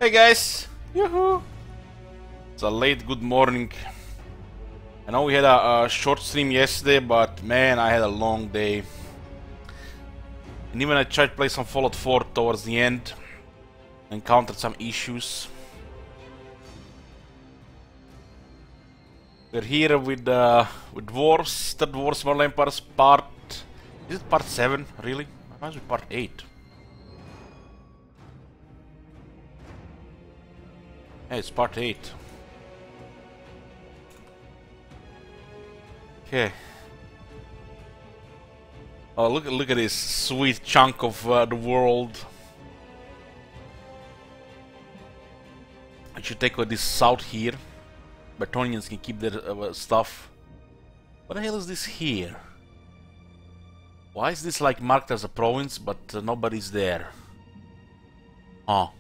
Hey guys! Yoo-hoo! It's a late good morning. I know we had a short stream yesterday, but man, I had a long day. And even I tried to play some Fallout 4 towards the end. Encountered some issues. We're here with Dwarfs, the Dwarfs Model Empires part... Is it part 7, really? It might be part 8. Hey, it's part 8. Okay. Oh, look at this sweet chunk of the world. I should take this south here. Bretonians can keep their stuff. What the hell is this here? Why is this like marked as a province, but nobody's there? Oh.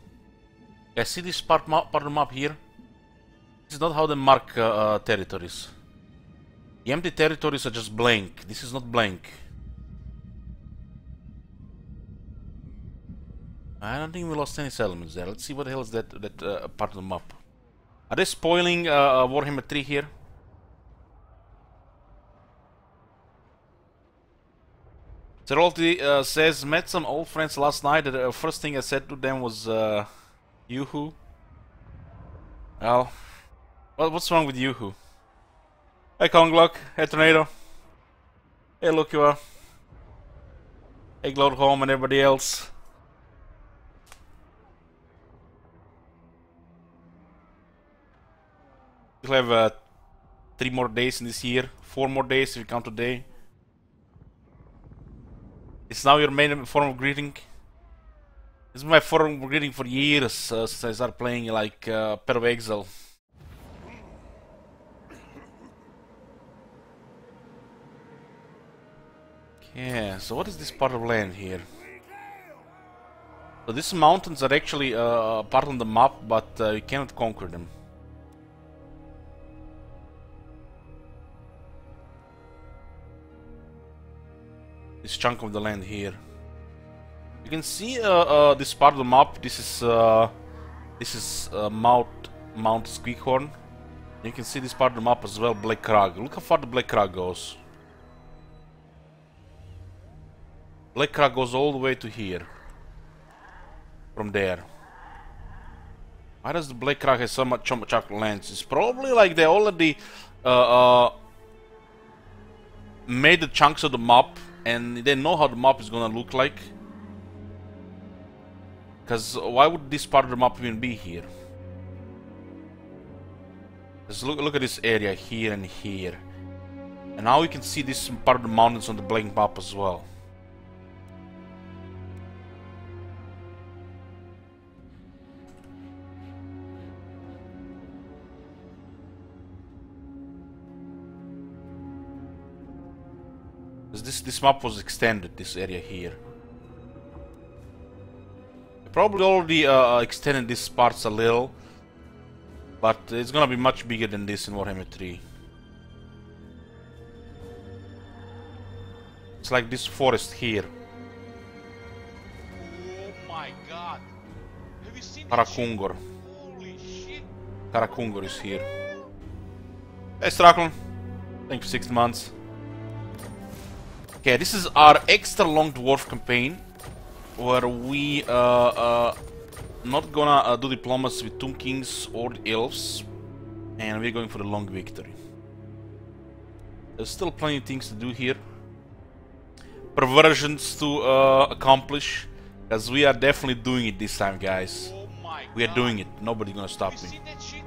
I see this part of the map here. This is not how they mark territories. The empty territories are just blank. This is not blank. I don't think we lost any settlements there. Let's see what the hell is that part of the map. Are they spoiling Warhammer 3 here? Zerolti says, met some old friends last night. The first thing I said to them was, Yoo-hoo. Well, what's wrong with Yoo-hoo? Hey Konglock, hey Tornado. Hey Lukua. Hey Glowhome and everybody else. We'll have 3 more days in this year. 4 more days if you count today. It's now your main form of greeting. This is my form of greeting for years since I started playing like Path of Exile. Okay, so what is this part of land here? So these mountains are actually part on the map, but you cannot conquer them. This chunk of the land here. You can see this part of the map. This is Mount Squeakhorn. You can see this part of the map as well, Black Crag. Look how far the Black Crag goes. Black Crag goes all the way to here. From there. Why does the Black Crag have so much lands? It's probably like they already made the chunks of the map and they know how the map is gonna look like. Because why would this part of the map even be here? Just look at this area here and here. And now you can see this part of the mountains on the blank map as well. This map was extended, this area here. Probably already extended these parts a little, but it's gonna be much bigger than this in Warhammer 3. It's like this forest here. Oh my god! Have you seen Karakungor. Holy shit! Karakungor is here. Hey Strakon, thank you for 6 months. Okay, this is our extra long dwarf campaign, where we not gonna do diplomacy with Tomb Kings or the elves, and we're going for the long victory. There's still plenty of things to do here, perversions to accomplish, because we are definitely doing it this time, guys. Oh my We are god. doing it. Nobody's gonna stop Have you me. seen that shit?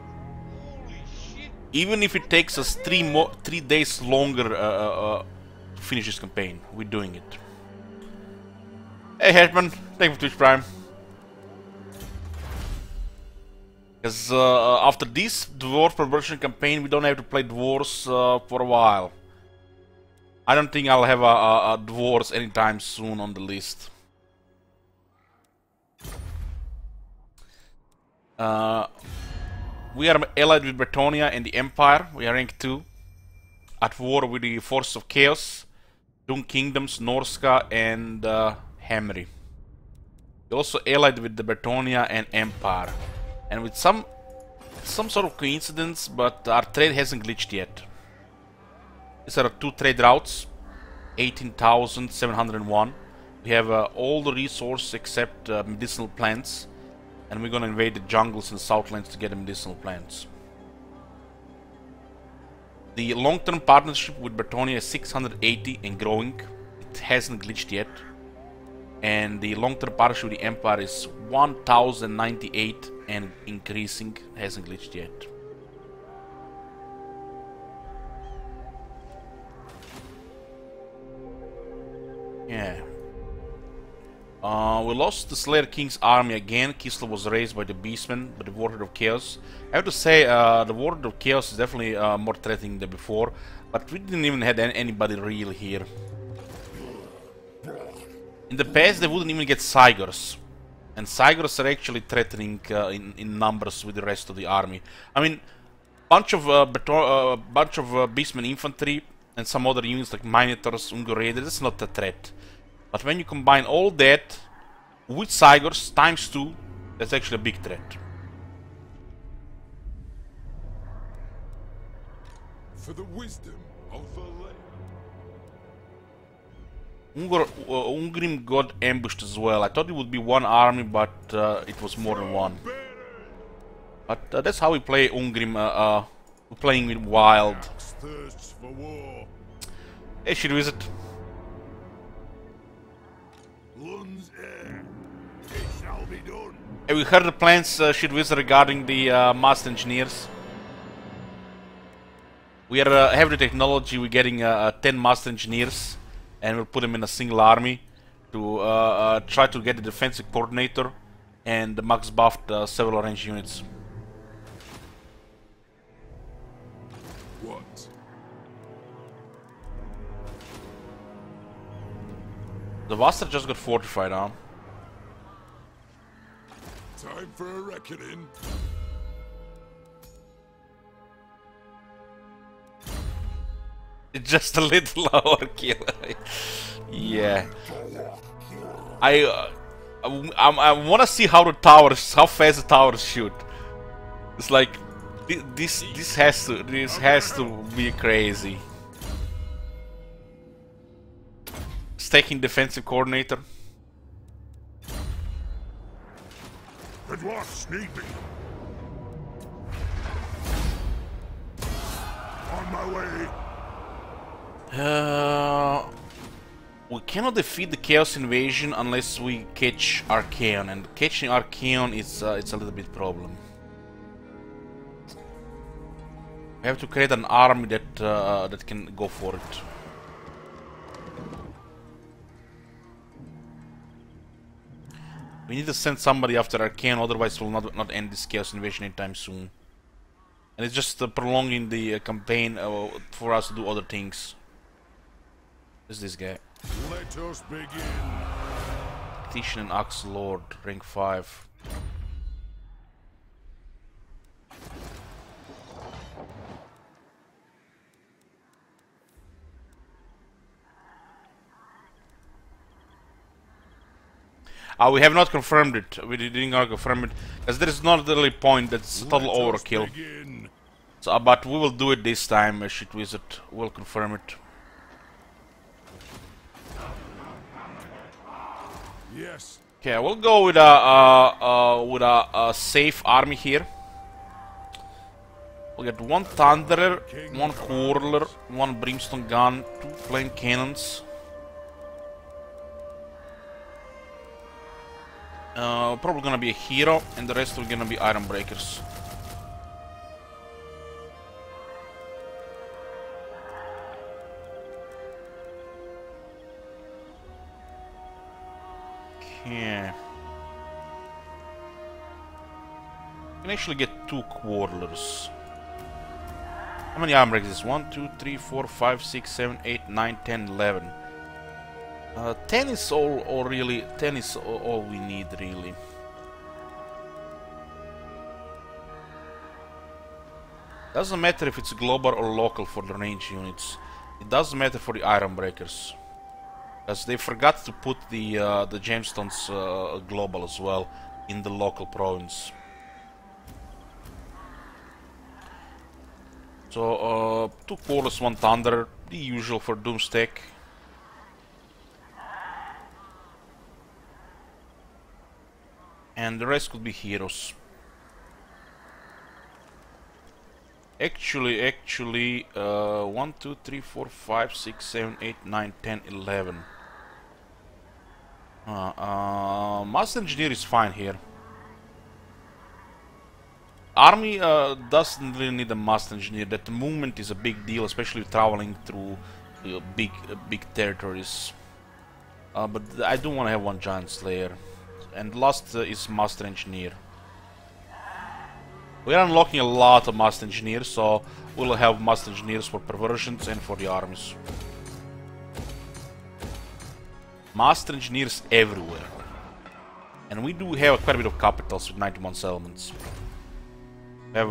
Holy shit! Even if it takes us 3 days longer to finish this campaign, we're doing it. Hey Hetman, thank you for Twitch Prime. Because after this Dwarf Perversion campaign, we don't have to play Dwarves for a while. I don't think I'll have a Dwarves anytime soon on the list. We are allied with Bretonia and the Empire. We are rank 2. At war with the Forces of Chaos, Doom Kingdoms, Norska, and Hamri. We also allied with the Bretonia and Empire. And with some sort of coincidence, but our trade hasn't glitched yet. These are 2 trade routes, 18,701. We have all the resources except medicinal plants, and we're gonna invade the jungles in the Southlands to get the medicinal plants. The long-term partnership with Bretonia is 680 and growing. It hasn't glitched yet. And the long-term partnership with the Empire is 1098 and increasing. Hasn't glitched yet. Yeah. We lost the Slayer King's army again. Kislev was raised by the Beastmen, by the Warlord of Chaos. I have to say, the Warlord of Chaos is definitely more threatening than before, but we didn't even have anybody real here. In the past, they wouldn't even get Cygors, and Cygors are actually threatening in numbers with the rest of the army. I mean, bunch of Beastmen infantry and some other units like Minotaurs, Ungo Raiders, that's not a threat. But when you combine all that with Cygors times 2, that's actually a big threat. For the wisdom of the land. Ungrim got ambushed as well. I thought it would be one army, but it was more than one. But that's how we play Ungrim. We're playing with wild. Hey, should visit. Have we heard the plans, Shitwiz, regarding the master engineers? We have the technology. We're getting 10 master engineers, and we'll put them in a single army to try to get the defensive coordinator and the max buffed several range units. What? The Vaster just got fortified, huh? Time for a reckoning. It's just a little overkill. Yeah. I want to see how how fast the towers shoot. It's like this has to be crazy. Staking defensive coordinator. The Dwarfs need me. On my way. We cannot defeat the Chaos Invasion unless we catch Archaon, and catching Archaon is it's a little bit problem. We have to create an army that that can go for it. We need to send somebody after Archaon, otherwise we'll not end this Chaos Invasion anytime soon. And it's just prolonging the campaign for us to do other things. Who's this guy? Let us begin. Titian and Axe Lord, rank 5. We have not confirmed it. We didn't confirm it, as there is not really point. That's total overkill. So, but we will do it this time. Shit Wizard, we'll confirm it. Yes. Okay, we'll go with a safe army here. We'll get 1 Thunderer, 1 Whirler, 1 Brimstone Gun, 2 Flame Cannons. Probably gonna be a hero, and the rest are gonna be Iron Breakers. Okay. Can actually get 2 Quarterlers. How many Iron Breakers is this? 1, 2, 3, 4, 5, 6, 7, 8, 9, 10, 11. 10 is all really. 10 is all we need, really. Doesn't matter if it's global or local for the range units. It doesn't matter for the Iron Breakers, because they forgot to put the gemstones global as well in the local province. So, 2 Cordless, 1 Thunder, the usual for Doomstack. And the rest could be heroes. Actually, 1, 2, 3, 4, 5, 6, 7, 8, 9, 10, 11. Master Engineer is fine here. Army doesn't really need a Master Engineer. That movement is a big deal, especially traveling through big territories. But I do want to have 1 Giant Slayer. And last is Master Engineer. We are unlocking a lot of Master Engineers, so we'll have Master Engineers for perversions and for the armies. Master Engineers everywhere. And we do have quite a bit of capitals with 91 settlements. We have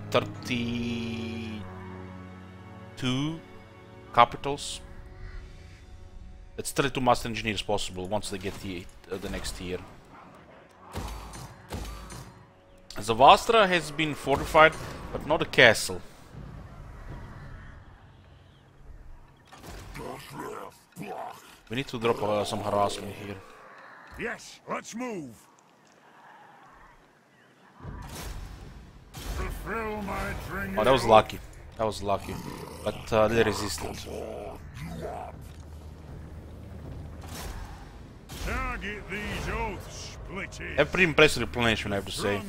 32 capitals. It's 32 Master Engineers possible once they get the next tier. Zavastra has been fortified, but not a castle. We need to drop some harassment here. Yes, let's move. Fulfill my drinking. Oh, that was lucky. That was lucky. But they resisted. Target these oaths, splitted. A pretty impressive replenishment, I have to say.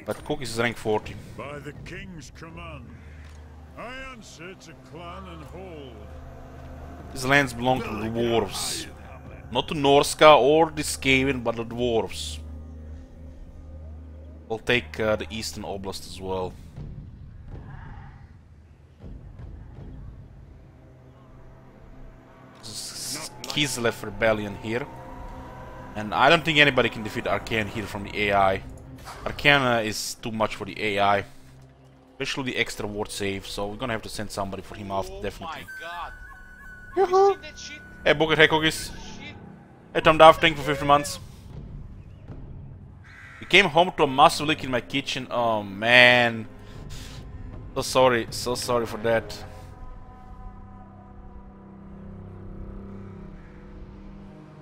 But Cookies is rank 40. By the king's command, I answer to clan and hold. These lands belong to the Dwarfs. Not to Norska or the Skaven, but the Dwarfs. We'll take the Eastern Oblast as well. Kislev Rebellion here. And I don't think anybody can defeat Arcane here from the AI. Arcane is too much for the AI. Especially the extra ward save, so we're gonna have to send somebody for him after, definitely. My god. Have you seen that shit? Hey Booker, hey Cookies. Shit. Hey Tom Duff, thank you for 50 months. We came home to a massive leak in my kitchen. Oh man. So sorry for that.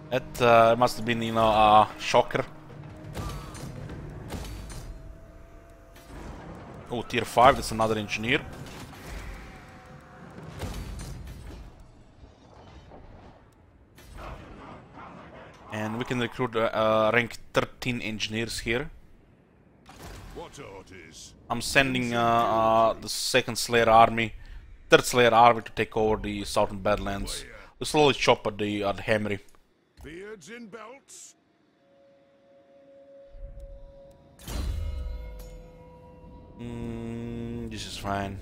That must have been, you know, a shocker. Oh, tier 5, that's another engineer. And we can recruit rank 13 engineers here. What orders? I'm sending the 2nd Slayer army, 3rd Slayer army to take over the southern Badlands. We slowly chop at the Hammery. Beards in belts. This is fine.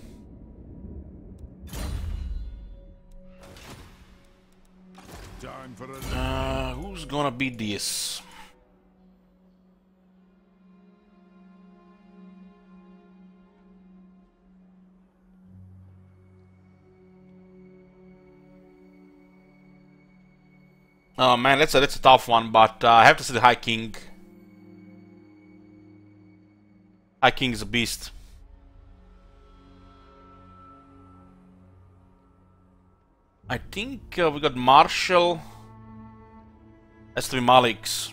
Time for a Who's gonna be this? Oh man, that's a tough one, but I have to say the High King. High King is a beast. I think we got Marshall. Has to be Malik's.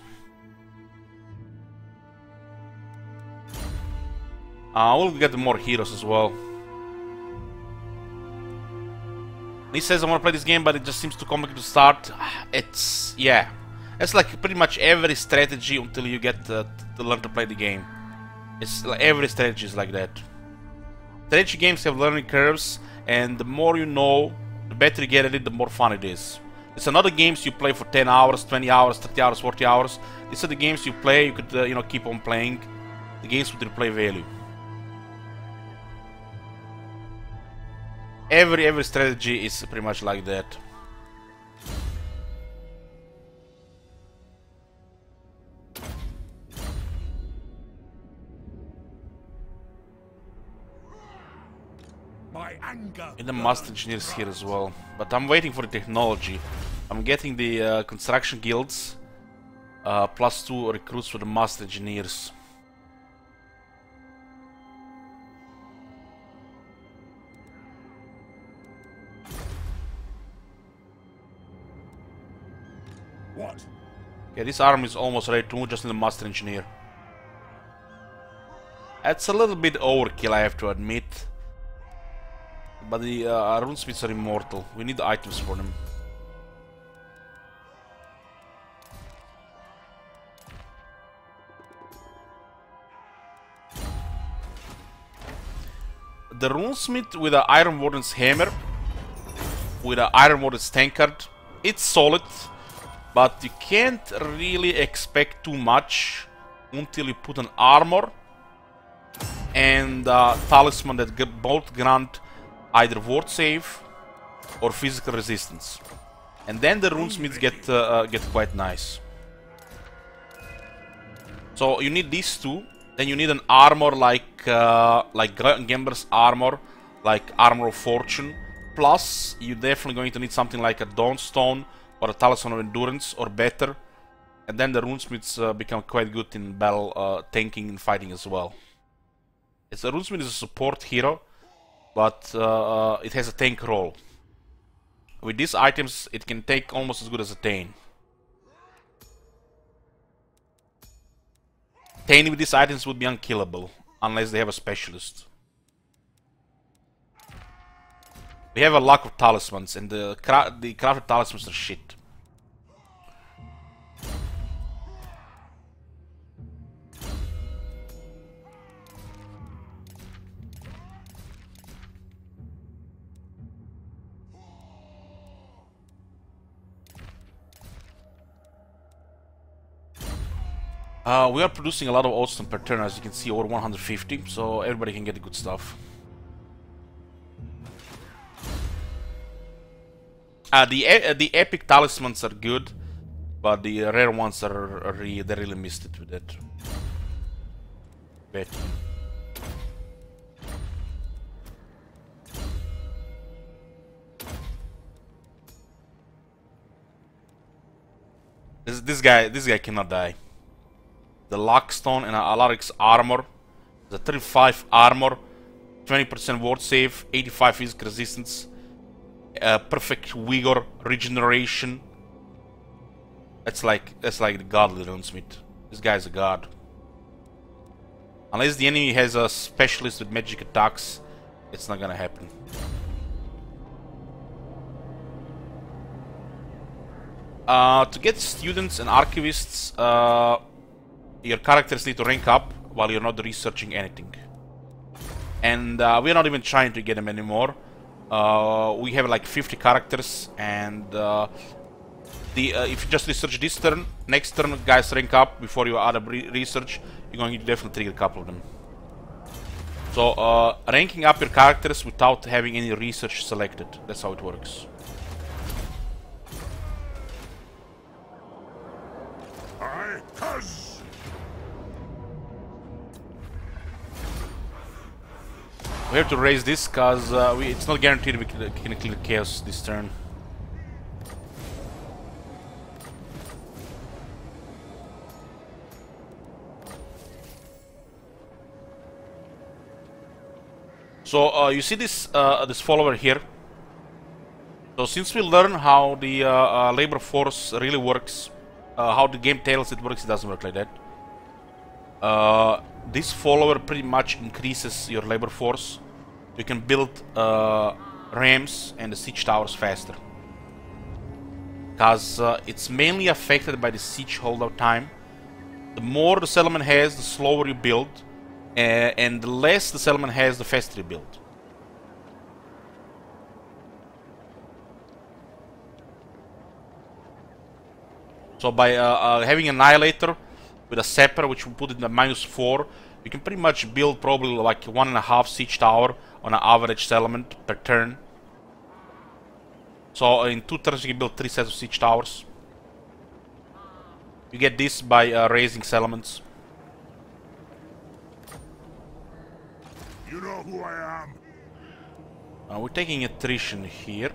We'll get more heroes as well. He says I want to play this game, but it just seems too complicated to start. It's, yeah. It's like pretty much every strategy until you get to learn to play the game. It's like every strategy is like that. Strategy games have learning curves, and the more you know, the better you get at it, the more fun it is. It's not the games you play for 10 hours, 20 hours, 30 hours, 40 hours. These are the games you play, you could, you know, keep on playing. The games with replay value. Every strategy is pretty much like that. my anger. And the Master Engineers here as well. But I'm waiting for the technology. I'm getting the construction guilds. +2 recruits for the Master Engineers. What? Okay, this arm is almost ready to move, just need a Master Engineer. That's a little bit overkill, I have to admit. But the runesmiths are immortal. We need items for them. The runesmith with the Iron Warden's hammer, with the Iron Warden's tankard, it's solid, but you can't really expect too much until you put an armor and talisman that both grant either ward save or physical resistance, and then the runesmiths get quite nice. So you need these two. Then you need an armor like Gambler's armor, like Armor of Fortune. Plus, you're definitely going to need something like a Dawnstone or a Talisman of Endurance or better. And then the runesmiths become quite good in battle, tanking and fighting as well. The runesmith is a support hero, but it has a tank role. With these items, it can take almost as good as a Thane. Thane with these items would be unkillable, unless they have a specialist. We have a lack of talismans, and the crafted talismans are shit. We are producing a lot of oats per turn, as you can see, over 150, so everybody can get the good stuff. The epic talismans are good, but the rare ones they really missed it with that. Bet. This guy cannot die. The Lockstone and Alaric's armor, the 35 armor, 20% ward save, 85 physical resistance, perfect vigor, regeneration. That's like the godly runesmith. This guy's a god. Unless the enemy has a specialist with magic attacks, it's not gonna happen. To get students and archivists, your characters need to rank up while you're not researching anything. And we're not even trying to get them anymore. We have like 50 characters, and if you just research this turn, next turn guys rank up before you add a research, you're going to definitely trigger a couple of them. So ranking up your characters without having any research selected, that's how it works. We have to raise this because it's not guaranteed we can clear chaos this turn. So you see this this follower here. So since we learn how the labor force really works, how the game tells it works, it doesn't work like that. This follower pretty much increases your labor force. You can build rams and the siege towers faster, because it's mainly affected by the siege holdout time. The more the settlement has, the slower you build, and the less the settlement has, the faster you build. So by having an annihilator with a sapper, which we put in the -4, you can pretty much build probably like 1.5 siege tower on an average settlement per turn. So in 2 turns you can build 3 sets of siege towers. You get this by raising settlements. You know who I am. We're taking attrition here.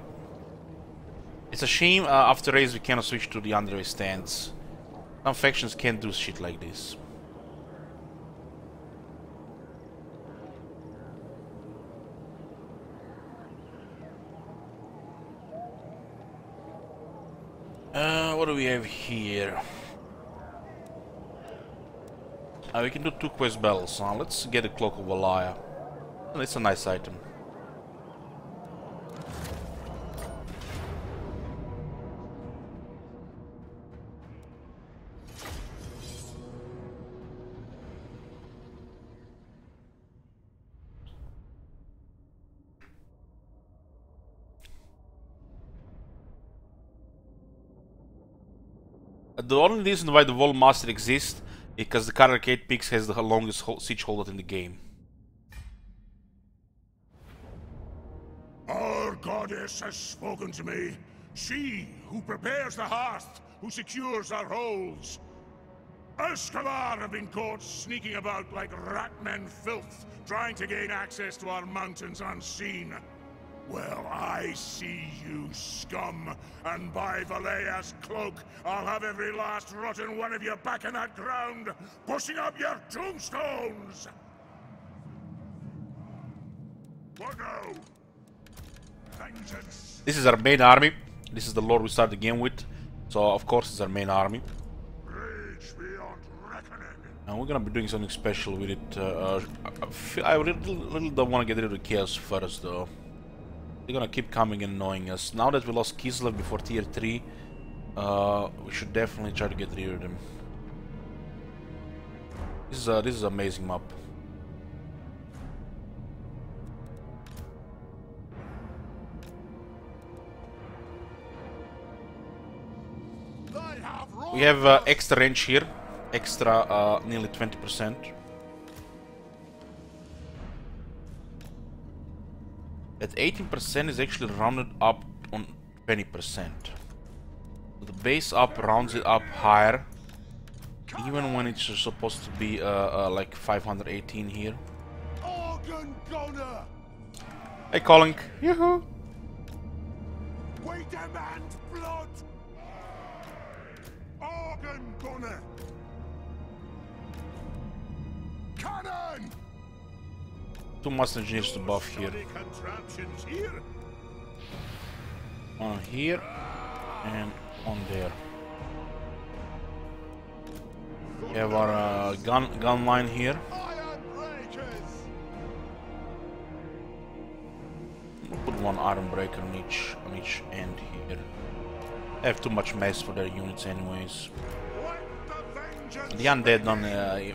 It's a shame after raise we cannot switch to the underway stance. Some factions can't do shit like this. What do we have here? We can do 2 quest battles. Let's get a Cloak of Valaya. It's a nice item. The only reason why the Wall Master exists is because the current arcade pix has the longest siege holdout in the game. Our goddess has spoken to me. She who prepares the hearth, who secures our holes. Escalar have been caught sneaking about like ratmen filth, trying to gain access to our mountains unseen. Well, I see you, scum, and by Valea's cloak, I'll have every last rotten one of you back in that ground, pushing up your tombstones! What now? Vengeance! This is our main army. This is the lord we start the game with. So, of course, it's our main army. Rage beyond reckoning. And we're gonna be doing something special with it. I really don't want to get rid of the chaos first, though. They're gonna keep coming and annoying us. Now that we lost Kislev before tier 3, we should definitely try to get rid of them. This is an amazing map. We have extra range here, extra nearly 20%. At 18% is actually rounded up on 20%. The base up rounds it up higher, even when it's supposed to be like 518 here. Hey, calling. Yoo-hoo! We demand blood! Organ gunner! Cannon! 2 master engineers to buff here. On here and on there. We have our gun line here. We'll put 1 iron breaker on each end here. They have too much mess for their units anyways. The undead don't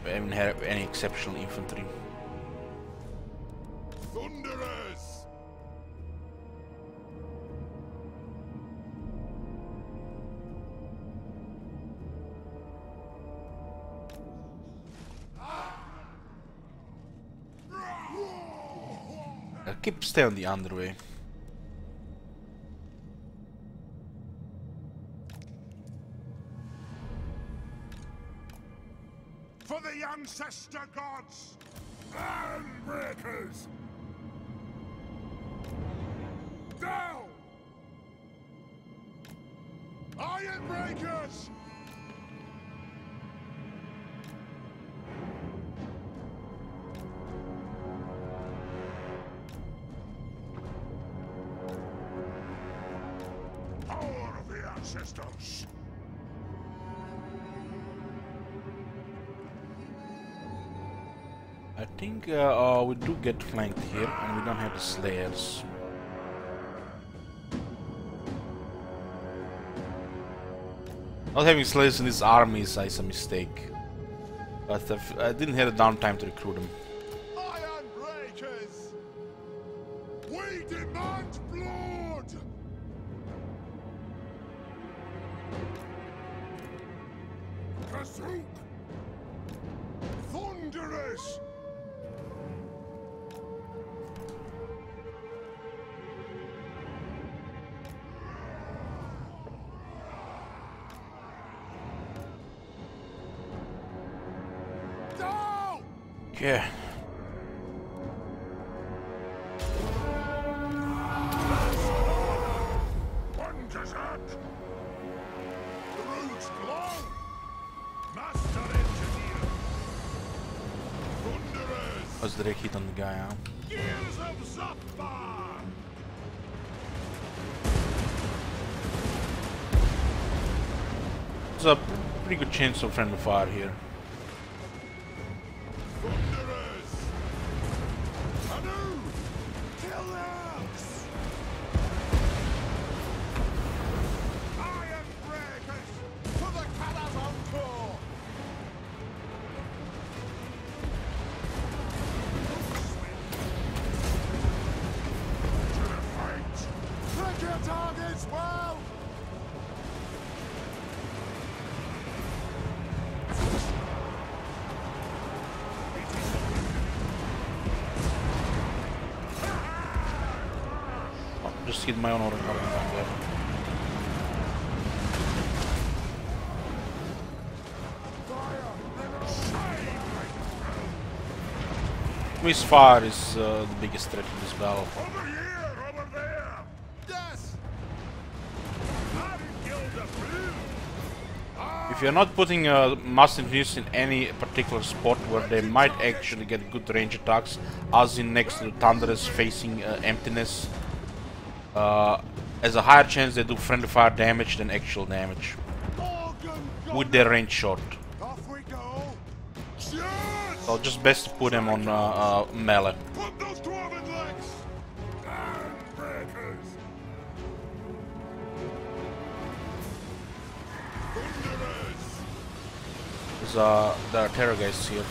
even have any exceptional infantry. Thunderers! Stay on the underway. For the ancestor gods! Handbreakers! Down! Iron breakers! Power of the ancestors! I think we do get flanked here, and we don't have the slayers. Not having slayers in this army is a mistake, but I didn't have the downtime to recruit them. Iron breakers! We demand blood! Kasuk! Thunderers! Yeah. Wonders at the root's glow. Master engineer. Thunderers. Was direct hit on the guy, huh? Gears of Zafar. There's a pretty good chance of friendly fire here. Just hit my own order back there. Misfire is the biggest threat in this battle. Over here, over there. Yes. If you're not putting massive use in any particular spot where they might actually get good range attacks, as in next to the Thunderous facing emptiness, there's a higher chance they do friendly fire damage than actual damage with their range shot. So just best to put them on melee. There are terror guys here.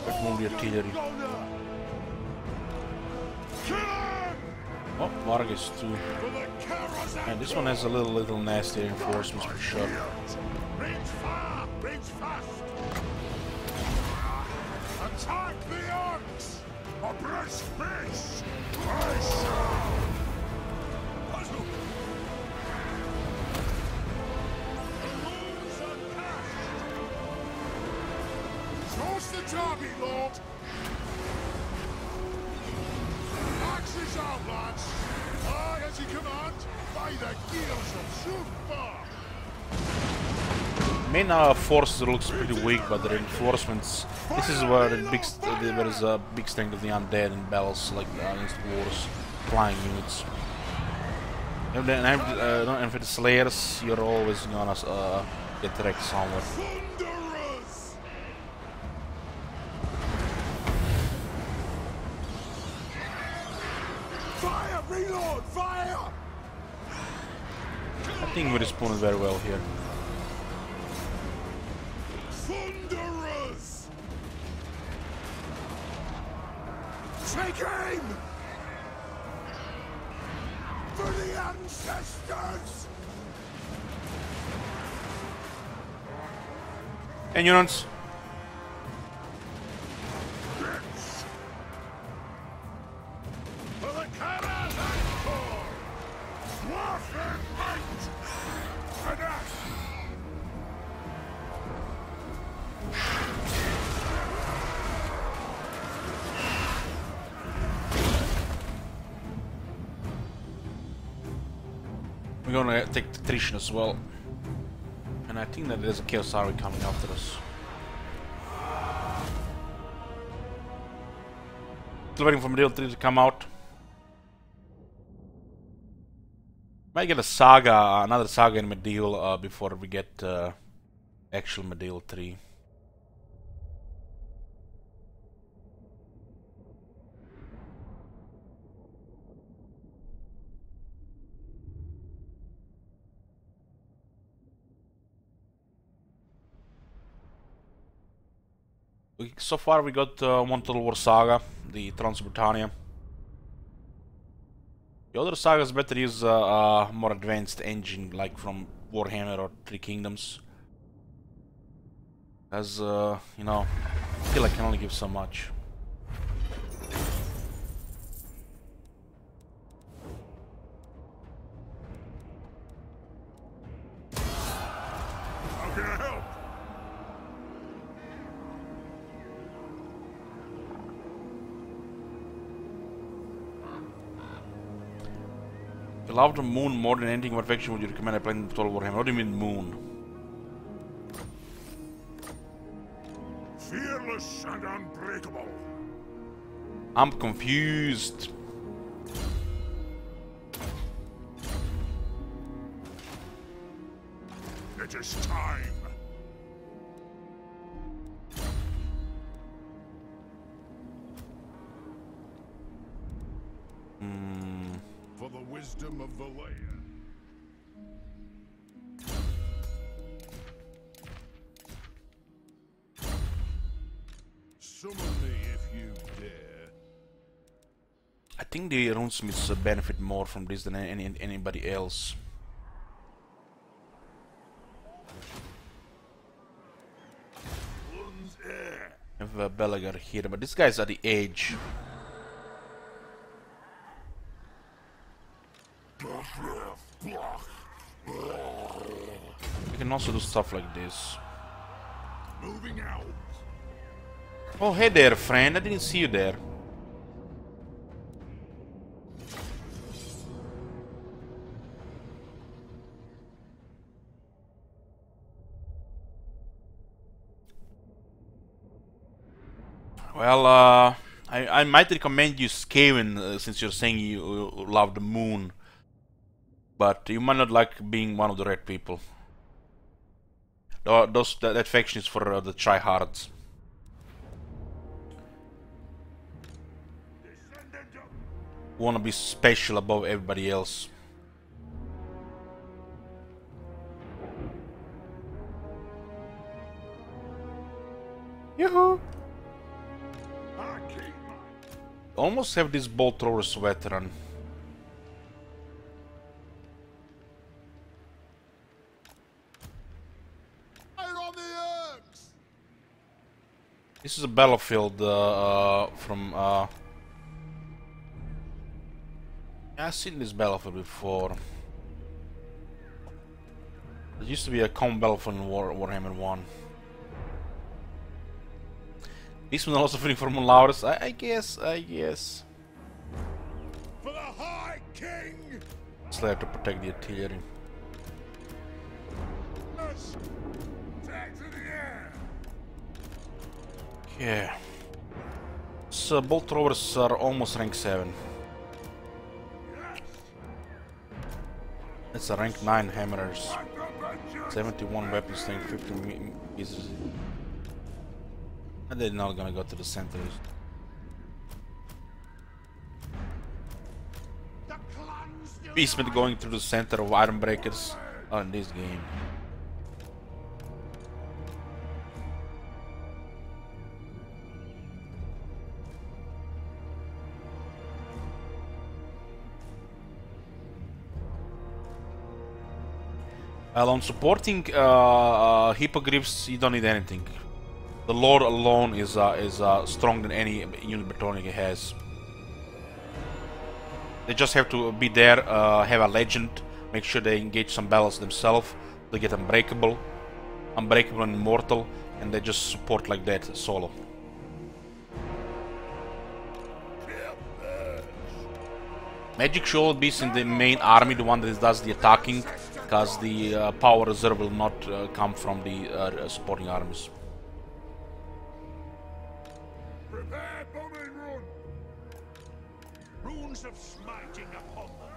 Let's move the artillery. Oh, Vargas too. And this one has a little nasty reinforcements for sure. Attack the orcs! Abreast base! Source the target, Lord! Axis out, lads! Aye, as you command, by the gears of Super! Main force looks pretty weak, but the reinforcements. This is where there is a big strength of the undead in battles like against wars, flying units. And for the slayers, you're always gonna get wrecked somewhere. Fire! Reload! Fire! I think we responded very well here. Thunderers! Take aim! For the ancestors! And units. For the Karas and Thor! Dwarf and might! And ash! We're gonna take the attrition as well. And I think that there's a Chaos Army coming after us. Still waiting for Medieval 3 to come out. Might get a saga, another saga in Medieval before we get actual Medieval 3. So far we got one Total War saga, the Trans-Britannia. The other sagas better use more advanced engine, like from Warhammer or Three Kingdoms. As you know, I feel I can only give so much. How can I help? You love the moon more than anything. What faction would you recommend I play in Total Warhammer? What do you mean moon? Fearless and unbreakable. I'm confused. It is time. For the wisdom of Valea. Summon me if you dare. I think the runesmiths benefit more from this than anybody else. I have Belagar here, but this guy's at the edge. You can also do stuff like this. Moving out. Oh, hey there, friend. I didn't see you there. Well, I might recommend you Skaven, since you're saying you love the moon. But you might not like being one of the red people. That faction is for the tryhards. Wanna be special above everybody else. Yoo-hoo! Almost have this bolt thrower's veteran. This is a battlefield from I've seen this battlefield before. There used to be a common battlefield in Warhammer 1. This one also free from Laurus, I guess. For the High King! Slayer to protect the artillery. Take to the air! Yeah. So bolt throwers are almost rank 7. It's a rank 9 hammerers. 71 weapon strength, 15 pieces. And they're not gonna go to the center. Beastmen going through the center of Iron Breakers in this game. Well, on supporting hippogriffs, you don't need anything. The lore alone is stronger than any unit Britannica has. They just have to be there, have a legend, make sure they engage some battles themselves. They get unbreakable and immortal, and they just support like that solo. Magic should always be in the main army, the one that does the attacking, because the power reserve will not come from the supporting armies. Prepare bombing run! Runes of smiting upon them.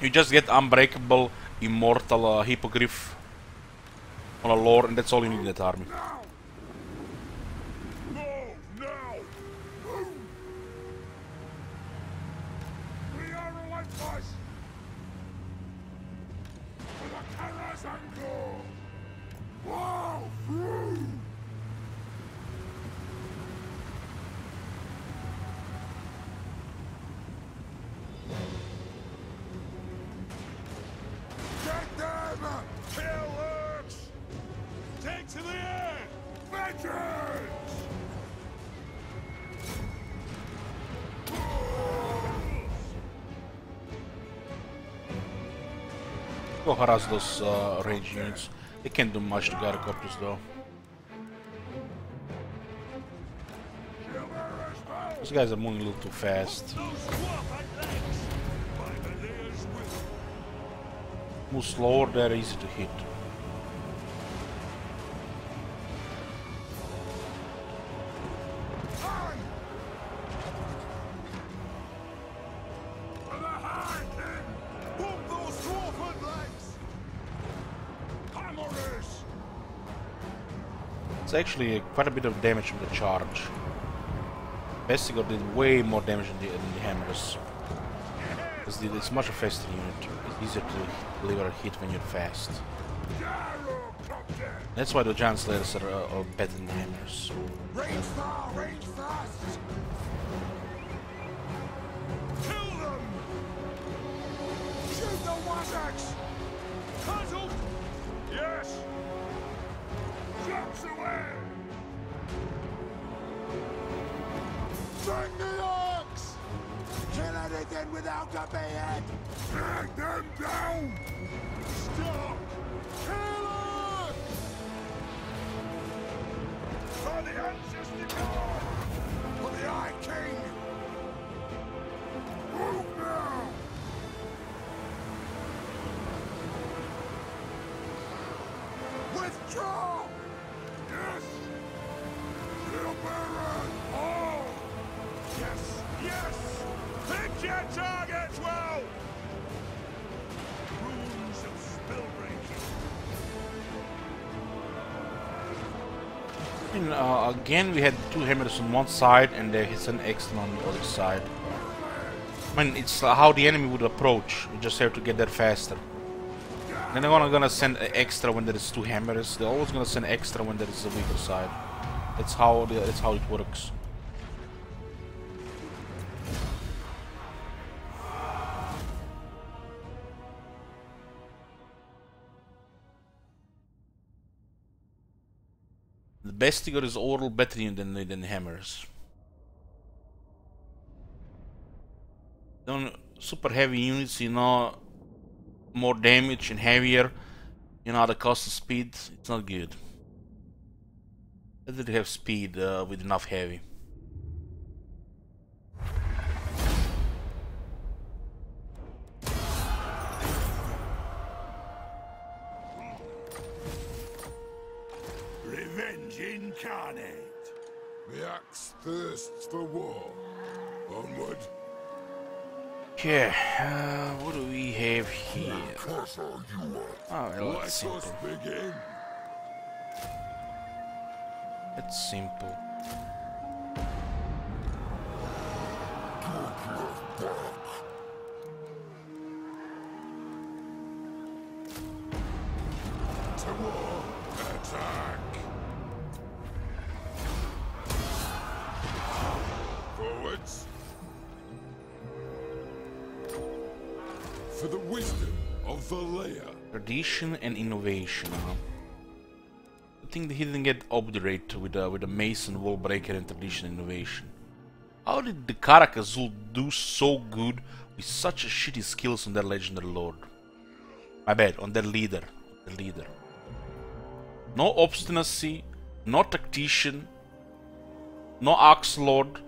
You just get unbreakable, immortal hippogriff on a lore, and that's all you need in that army. Go harass those range units. They can't do much to gyrocopters though. Those guys are moving a little too fast. Move slower, they're easy to hit. It's actually quite a bit of damage from the charge. Vestigor did way more damage than the hammers. It's much a faster unit. It's easier to deliver a hit when you're fast. That's why the giant slayers are better than the hammers. Range far, range fast! Kill them! Shoot the Wazax! Puzzle! Yes! Jumps away! Bring the ox! Kill anything without a head! Drag them down! Stop! Kill us! For the ancestry god! For the Eye King! Move now! Withdraw! Yes! Shield bearer! All! Yes! Yes! Pick your targets well! Runes of spell breaking. Again, we had two hammers on one side and there is an extra on the other side. I mean, it's how the enemy would approach. We just have to get there faster. And they're gonna send extra when there is two hammers. They're always gonna send extra when there is a weaker side. That's how it works. The Bestigor is overall better than the hammers. Then super heavy units, you know, more damage and heavier, you know, the cost of speed, it's not good. Better to have speed with enough heavy. Revenge incarnate. The axe thirsts for war. Onward. Okay, what do we have here? Oh, well, that's simple. Begin. It's simple. To war. Attack. Forwards. For the wisdom of Valea. Tradition and innovation. I think he didn't get upgraded with a Mason, Wall Breaker, and Tradition and Innovation. How did the Karakazul do so good with such a shitty skills on their Legendary Lord? My bad, on their leader. No obstinacy, no tactician, no Axe Lord,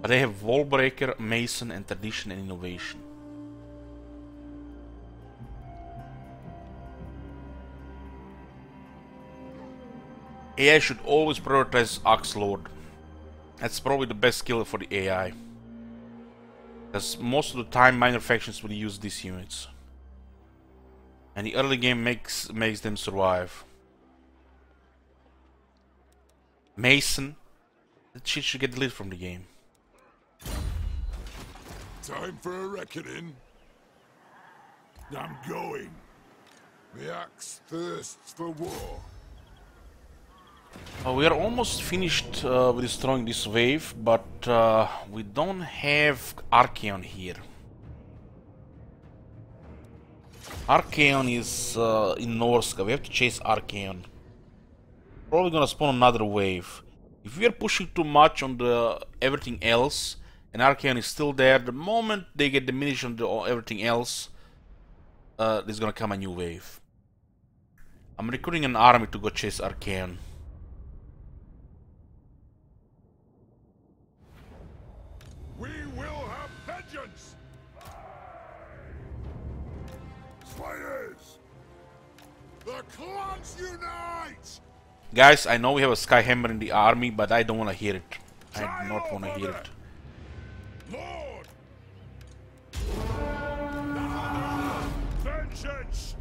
but they have Wall Breaker, Mason, and Tradition and Innovation. AI should always prioritize Axe Lord. That's probably the best skill for the AI. Because most of the time minor factions will use these units. And the early game makes them survive. Mason, that shit should get deleted from the game. Time for a reckoning. I'm going. The axe thirsts for war. We are almost finished with destroying this wave, but we don't have Archaon here. Archaon is in Norska. We have to chase Archaon. Probably gonna spawn another wave. If we are pushing too much on the everything else, and Archaon is still there, the moment they get diminished on the everything else, there's gonna come a new wave. I'm recruiting an army to go chase Archaon. We will have vengeance! Slayers! The clans unite! Guys, I know we have a Skyhammer in the army, but I don't want to hear it. I do not want to hear it. Lord! Vengeance!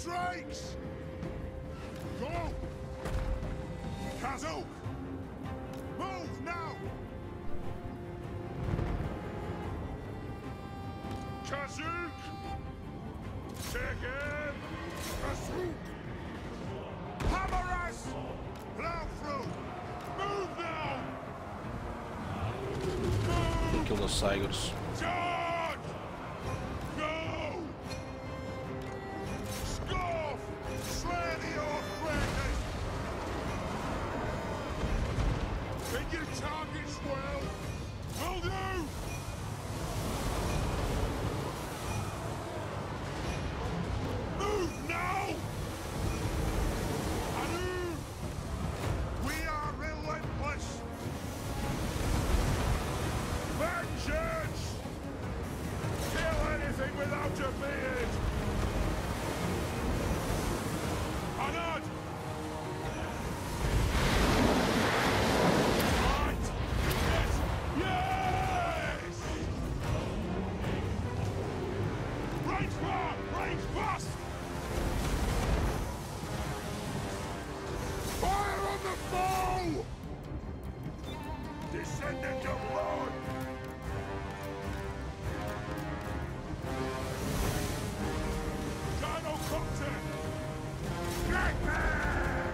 drakes! Go! Kazook! Move now! Kazook! Take him! Kazook! Hammer us! Plow through! Move now! Move! Kill those Tigers. Charge! Go! Scoff! Slay the Oathbreakers! Take your targets well! Will do! Move now! Anu! We are relentless! Vengeance! Kill anything without a beard! Anad! Right! Yes! Yes! Range far! Range fast! Fire on the foe! Descendant of blood! Gynocopter! Blackman!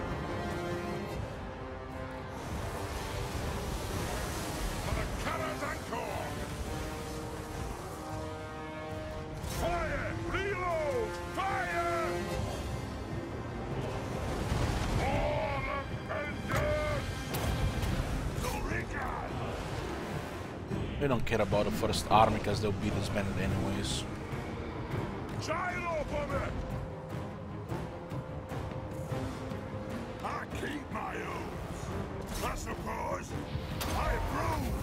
For the cannons and core! Fire! Reload! Fire! For the vengeance! Zorigan! We don't care about the first army because they'll be disbanded anyways. Gyro bomber! I keep my oaths. I suppose I approve.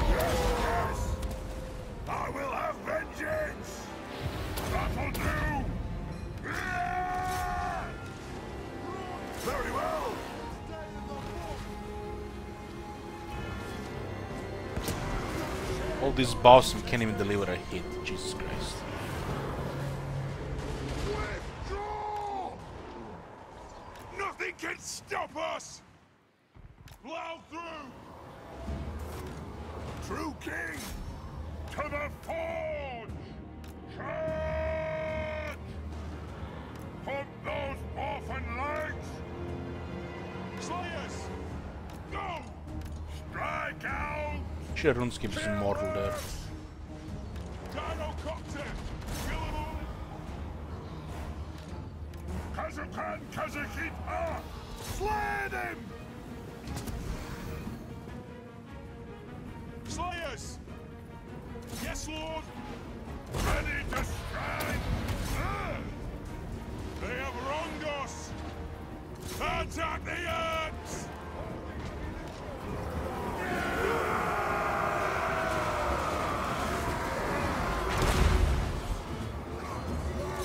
Yes, yes. I will have vengeance. That'll do. Yeah! Very well. All these bosses can't even deliver a hit. Jesus Christ. Withdraw! Nothing can stop us! Plow through! True King! To the forge! Charge! Pump those orphan legs! Slayers! Go! Strike out! Sure, RuneScape is immortal there. Gynocopter! Kill them all! Kazukan Kazukit! Ah! Slay them! Slayers! Yes, Lord! Ready to strike! Ah! They have wronged us! Attack the Ants!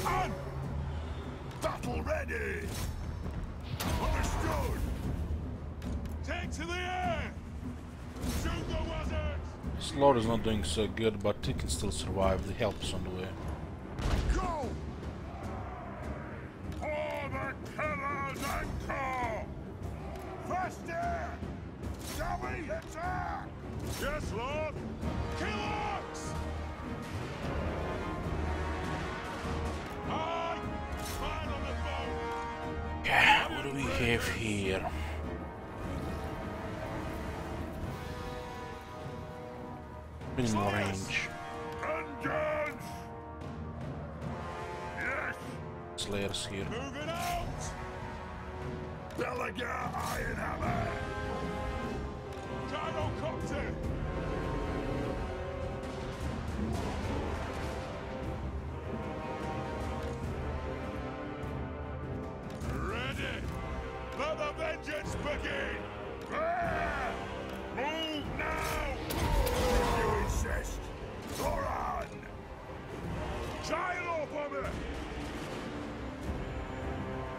On! Battle ready! Understood! Take to the air! Shoot the wizards! Slaughter is not doing so good, but he can still survive. The help is on the way. Go! For the killers and core! First air! Shall we attack? Yes, Lord! Kill Ox! Aye! Fire on the boat! Yeah, what do we have here? Minimal range. Vengeance! Yes! Slayers here. Moving out! Belagar Iron Hammer! Gynocopter! Ready! Let the vengeance begin! Ah! Move now! If you insist! Thoran! Gyro bomber!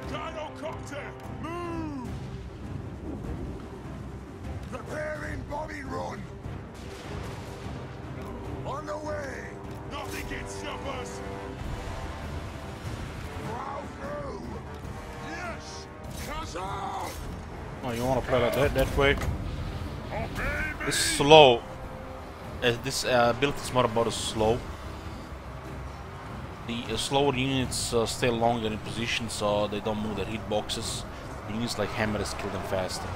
Gynocopter! Move! Preparing bombing run! On the way! Nothing can stop us! Oh, you wanna play like that way? It's slow. This build is more about slow. The slower units stay longer in position, so they don't move their hitboxes. Units like hammers kill them faster.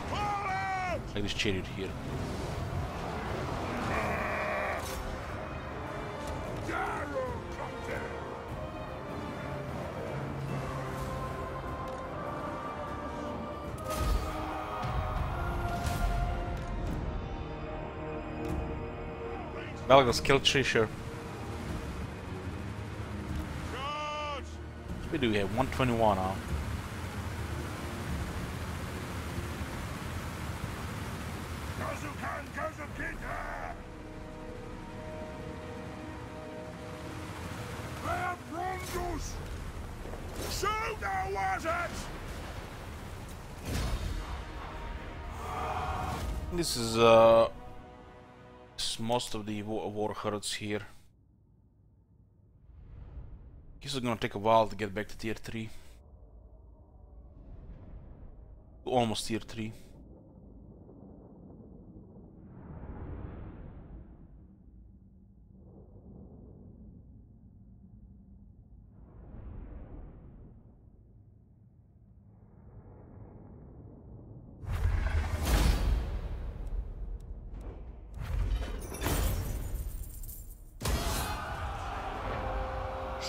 Like this chariot here. Belgas killed Trisha. We do have 121 now. This is most of the war herds here. Guess it's gonna take a while to get back to tier 3. Almost tier 3.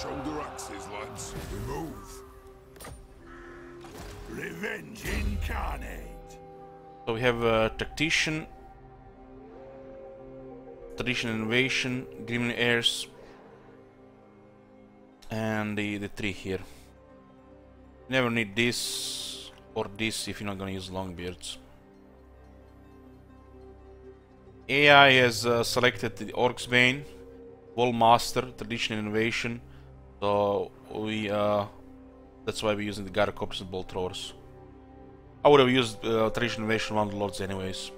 Shoulder axes, lads. We move. Revenge incarnate. So we have a tactician, tradition innovation, gremlin heirs, and the 3 here. Never need this or this if you're not gonna use longbeards. AI has selected the Orc's Bane, Wall Master, tradition innovation. So we that's why we're using the Gyrocops and Bolt Throwers. I would have used tradition innovation on the Lords anyways.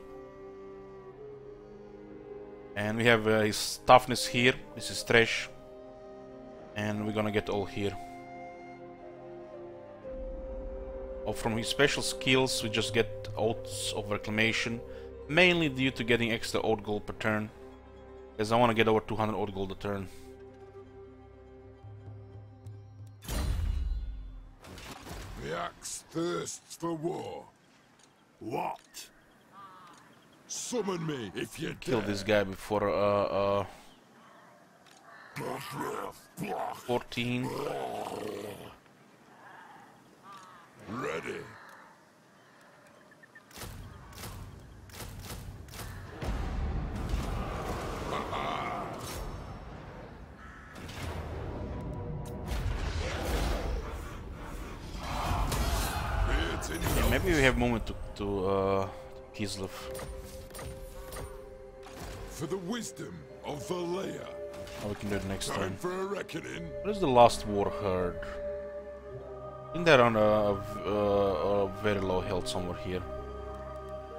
And we have his toughness here. This is trash. And we're gonna get all here. From his special skills we just get Oaths of Reclamation. Mainly due to getting extra oath gold per turn. Because I want to get over 200 oath gold a turn. The axe thirsts for war. What? Summon me if you Kill dare. this guy before 14. Ready. Yeah, maybe we have movement to Kislev. For the wisdom of Valea. Oh, we can do it next Time turn. for a reckoning. What is the last war herd? I think they're on a very low health somewhere here.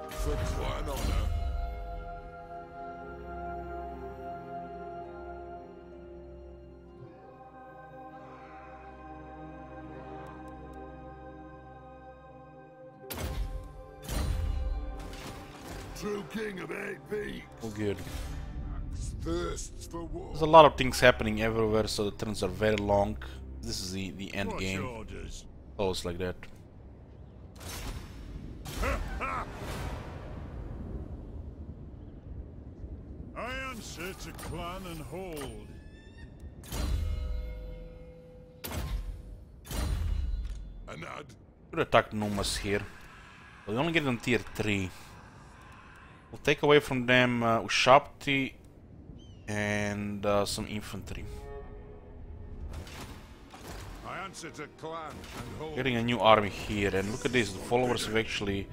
For clan honor. True king of 8 feet. Oh, good. Thirsts for war. There's a lot of things happening everywhere, so the turns are very long. This is the end What's game. orders? Always like that. I answer to clan and hold. Anad. Could attack Numas here. But we only get on tier 3. We'll take away from them Ushapti and some infantry. I answer to clan and hold. Getting a new army here, and look at this, the followers have actually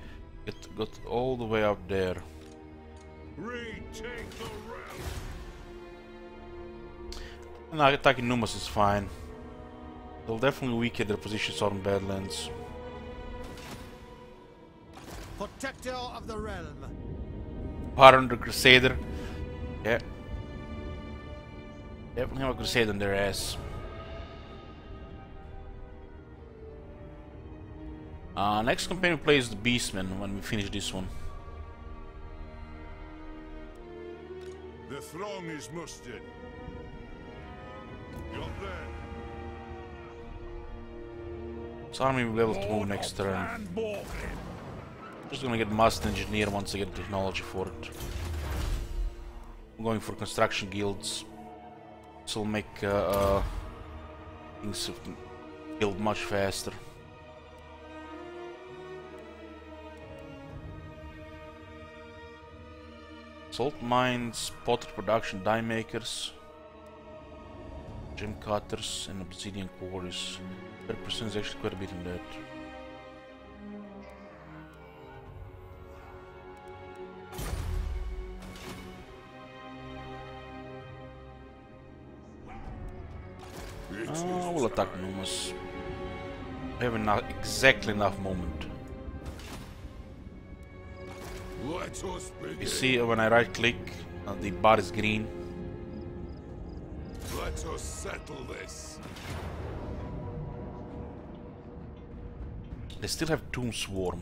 got all the way up there. Retake the realm. And attacking Numas is fine. They'll definitely weaken their positions on Badlands. Protector of the realm. Baron the Crusader. Yeah. Definitely have a Crusade on their ass. Next campaign we play is the Beastman when we finish this one. The throng is mustered. Got there. This army will be able to move next turn. Just gonna get Master Engineer once I get technology for it. I'm going for construction guilds. This will make things build much faster. Salt mines, pottery production, die makers, gem cutters, and obsidian quarries. 30% is actually quite a bit in that. We'll attack Numas. We have exactly enough movement. You see, when I right click, the bar is green. Let us settle this. They still have Tomb Swarm.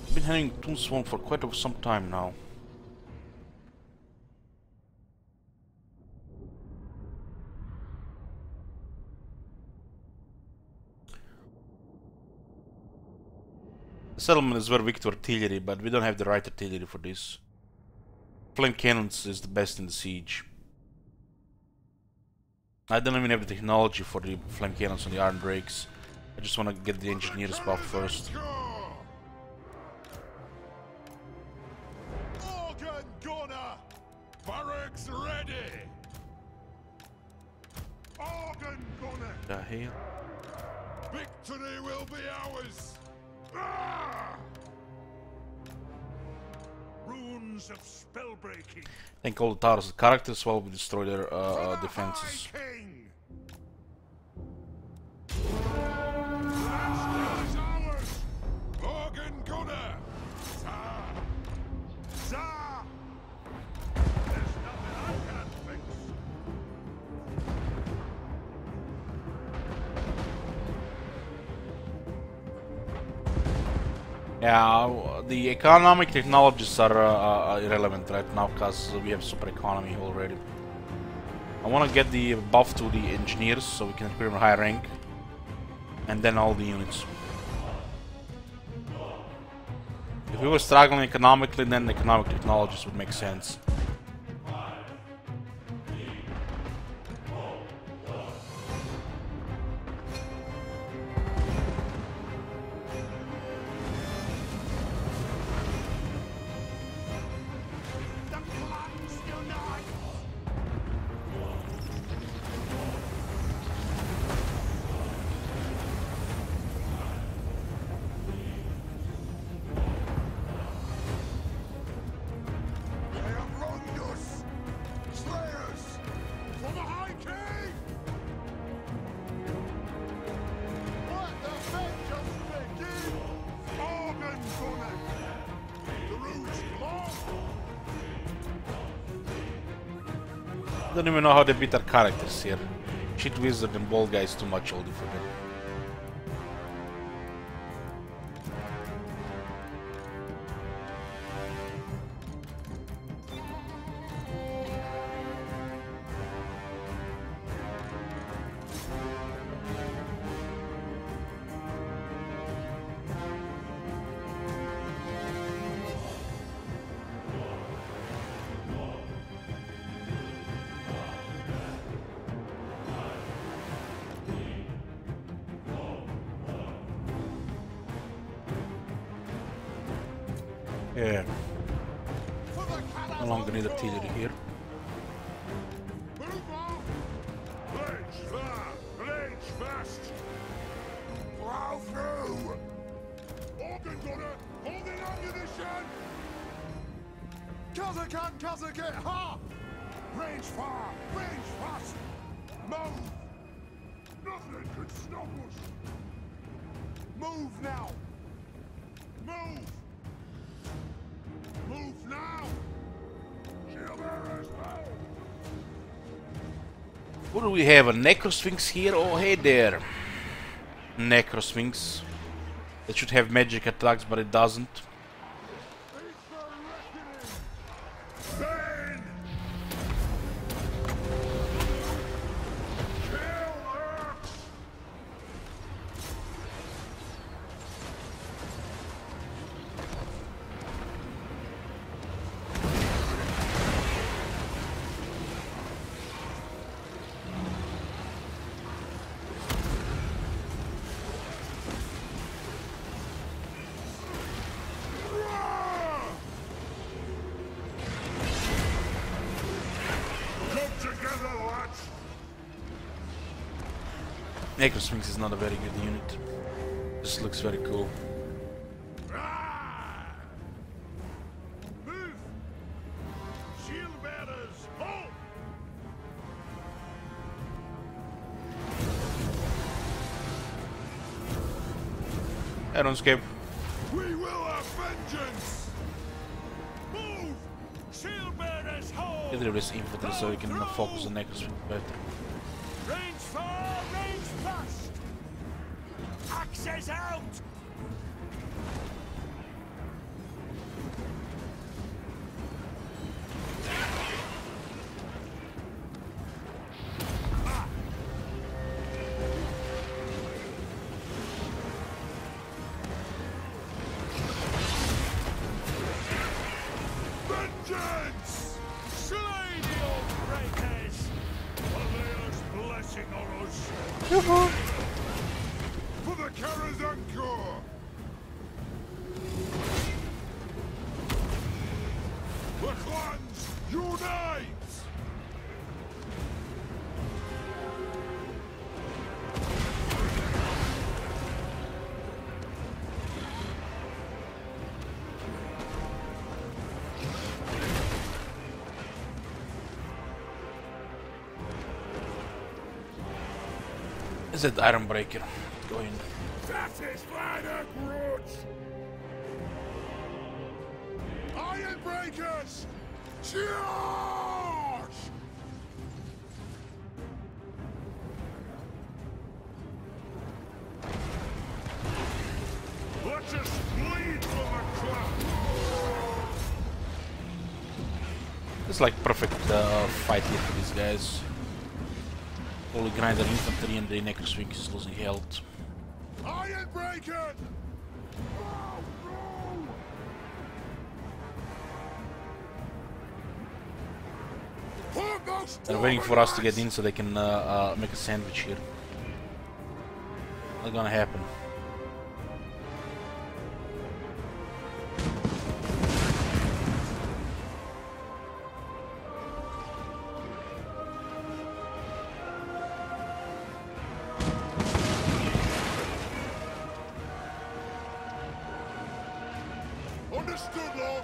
I've been having Tomb Swarm for quite some time now. The settlement is very weak to artillery, but we don't have the right artillery for this. Flame cannons is the best in the siege. I don't even have the technology for the flame cannons on the iron drakes. I just want to get the engineers buff first. Organ gunner! Barracks ready! Organ gunner! The hell? Victory will be ours! Ah! Runes of spellbreaking. Thank all the Taurus characters while we destroy their defenses. Organ gunner! Zah! Zah! There's nothing I can't fix. Yeah, the economic technologies are irrelevant right now because we have super economy already. I want to get the buff to the engineers so we can equip them a higher rank, and then all the units. If we were struggling economically, then the economic technologies would make sense. I don't even know how they beat our characters here. Cheat Wizard and Ball Guy is too much oldie for them. Yeah. No longer need artillery here. Fast! Plow through! Organ gunner, holding ammunition! Kazakan, Kazakan, ha! Range far, range fast! Move! Nothing can stop us! Move now! Move! Move now! What do we have? A Necrosphinx here? Oh, hey there. Necrosphinx. It should have magic attacks, but it doesn't. Bane! Kill her! Necrosphinx is not a very good unit. Just looks very cool. Move! Shield bearers, hold! Aeronscape. We will have vengeance! Move! Shield bearers, hold! Get rid of this infantry so we can focus on Necrosphinx better. Range fire, range thrust! Axes out! Vengeance! Slay the old breakers! Valea's blessing on us! For the Karazhan Corps! The clans unite! Is it Ironbreaker? Go in. Satisfy the grudge! Ironbreakers! Charge! Let's us bleed for the clan! It's like perfect fight here for these guys. Only grinder infantry and the Necrosphinx is losing health. Ironbreaker! They're waiting for us to get in so they can make a sandwich here. Not gonna happen. Understood, Lord!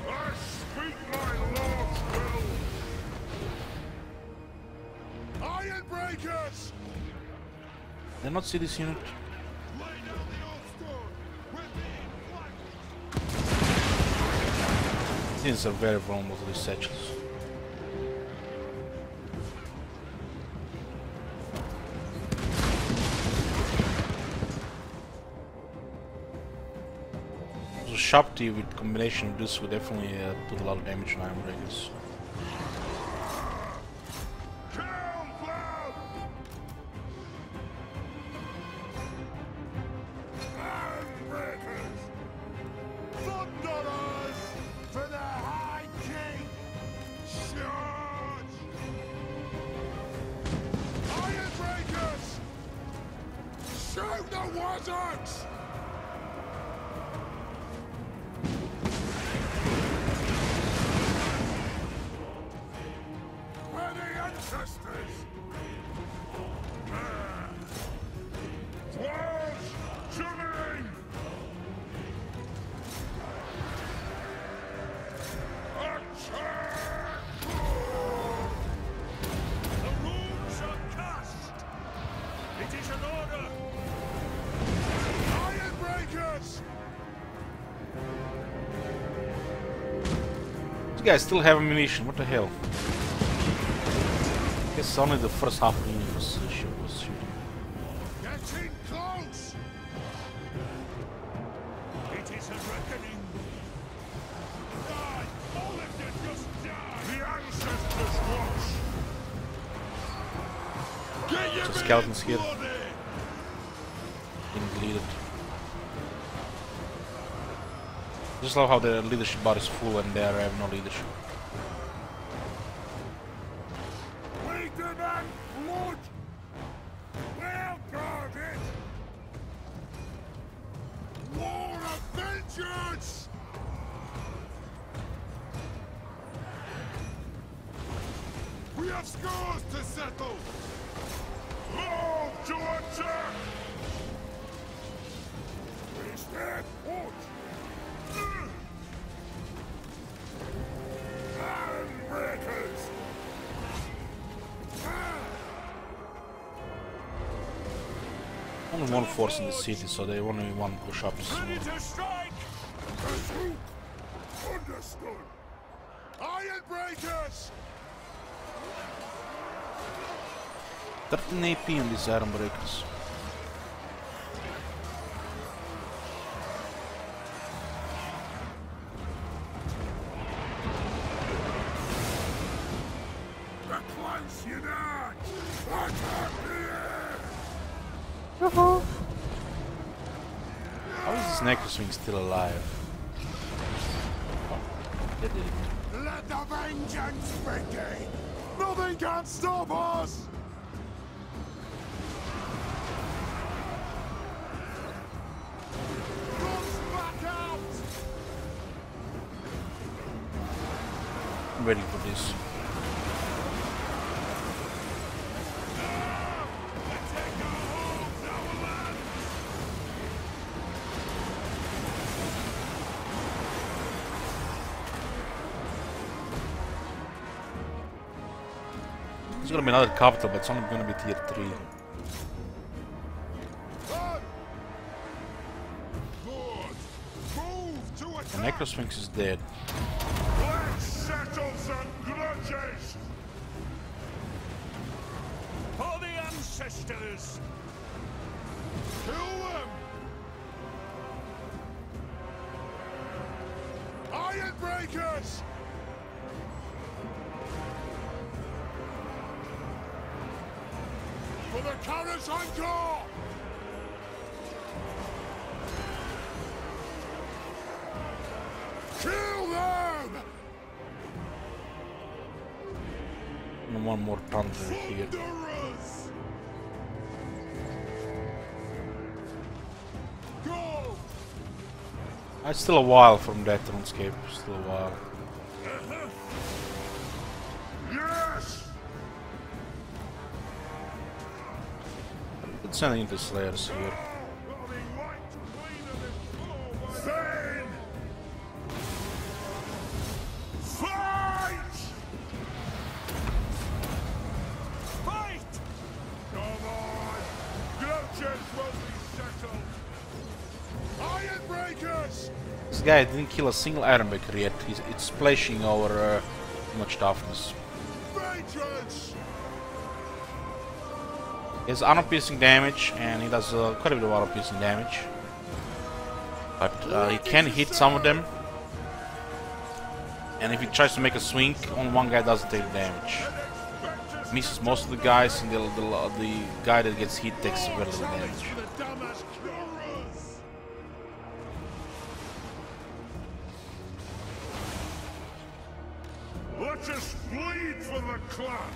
I speak my Lord's will! Ironbreakers! Did I not see this unit? Lay down the old stone! We're being flanked! These are very vulnerable to these satchels. So Sharp T with combination of this would definitely put a lot of damage on Ironbreakers. Thunderers for the High King! Charge! Ironbreakers! Shoot the wizards! We're the ancestors! Dwarfs, shimmering! Attack! The runes are cast! It is an order! Ironbreakers! These guys still have ammunition, what the hell? I guess only the first half of the unit was shipped. bunch of skeletons here. Didn't lead it. Just love how the leadership bar is full and they have no leadership. We demand blood! Well guarded! War of vengeance! We have scores to settle! Move to attack! We stand put! Breakers! Only one force in the city, so they only want push-ups. Ready to strike! Pursuit! Understood! Iron breakers! 13 AP on these iron breakers. The close unite! Attack the air! How is this Necroswing still alive? Oh, they did it. Let the vengeance begin! Nothing can stop us! Guns back out! I'm ready for this. There's gonna be another capital, but it's only gonna be tier 3. The Necrosphinx is dead. Let's settle some grudges! For the ancestors! Kill them! Iron breakers! For the Carrot Anchor! Kill them! And one more thunder here. Thunderers! Go! It's still a while from that RuneScape. Still a while. Yes! Let's send in the Slayers here. Zane! Fight! Fight! Come on! Grudges will be settled! Iron breakers! This guy didn't kill a single Ironbreaker yet. It's splashing over too much toughness. Vengeance! He has armor-piercing damage, and he does quite a bit of armor-piercing damage. But he can hit some of them. And if he tries to make a swing, only one guy doesn't take damage. Misses most of the guys, and the guy that gets hit takes very little damage. Let us bleed for the clan!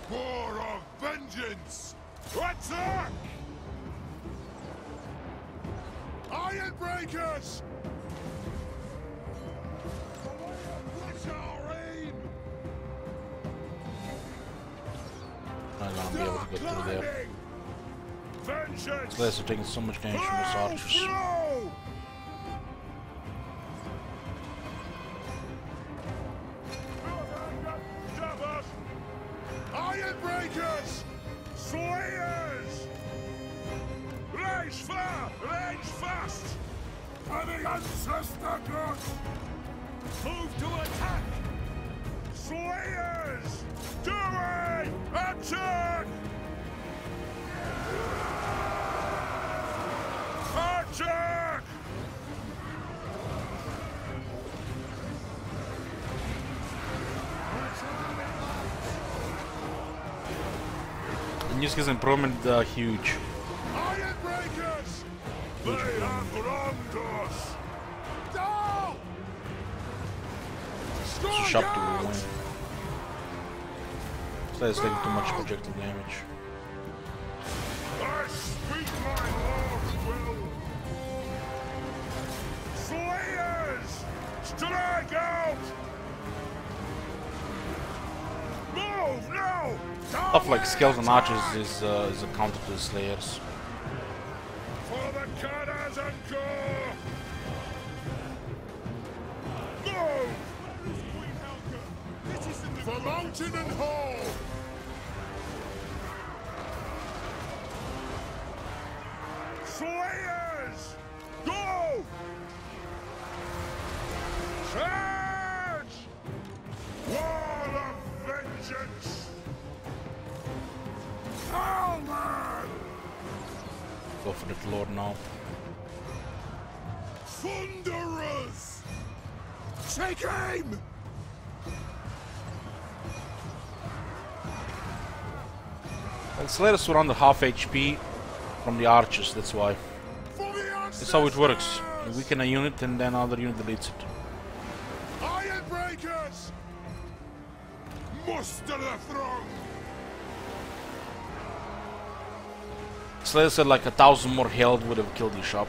War of vengeance! Attack! Iron breakers! What's our aim? I'm not gonna be able to get through there. Vengeance! These guys are taking so much damage from those archers. Throw! Iron breakers! Slayers! Raise far! Raise fast! For the ancestor gods! Move to attack! Slayers! Do it! Attack! Attack! News skills improvement huge. Iron breakers! They have wronged us! No! So sharp to win. Slayer's taking too much projectile damage. I speak my lord's will! Slayers! Strike out! Move now! Stuff like skeleton archers is a counter to the Slayers. For the Karas and Gore! Move! For mountain and hall! Slayers! Go! Charge! Wall of vengeance! Oh man! Go for the Lord now. Thunderers! Take aim! Well, Slayers were under half HP from the archers, that's why. For the That's how it works. You ancestors! weaken a unit and then another unit deletes it. Iron breakers! Muster the throng! Slayers had like 1,000 more health, would have killed the Sharp.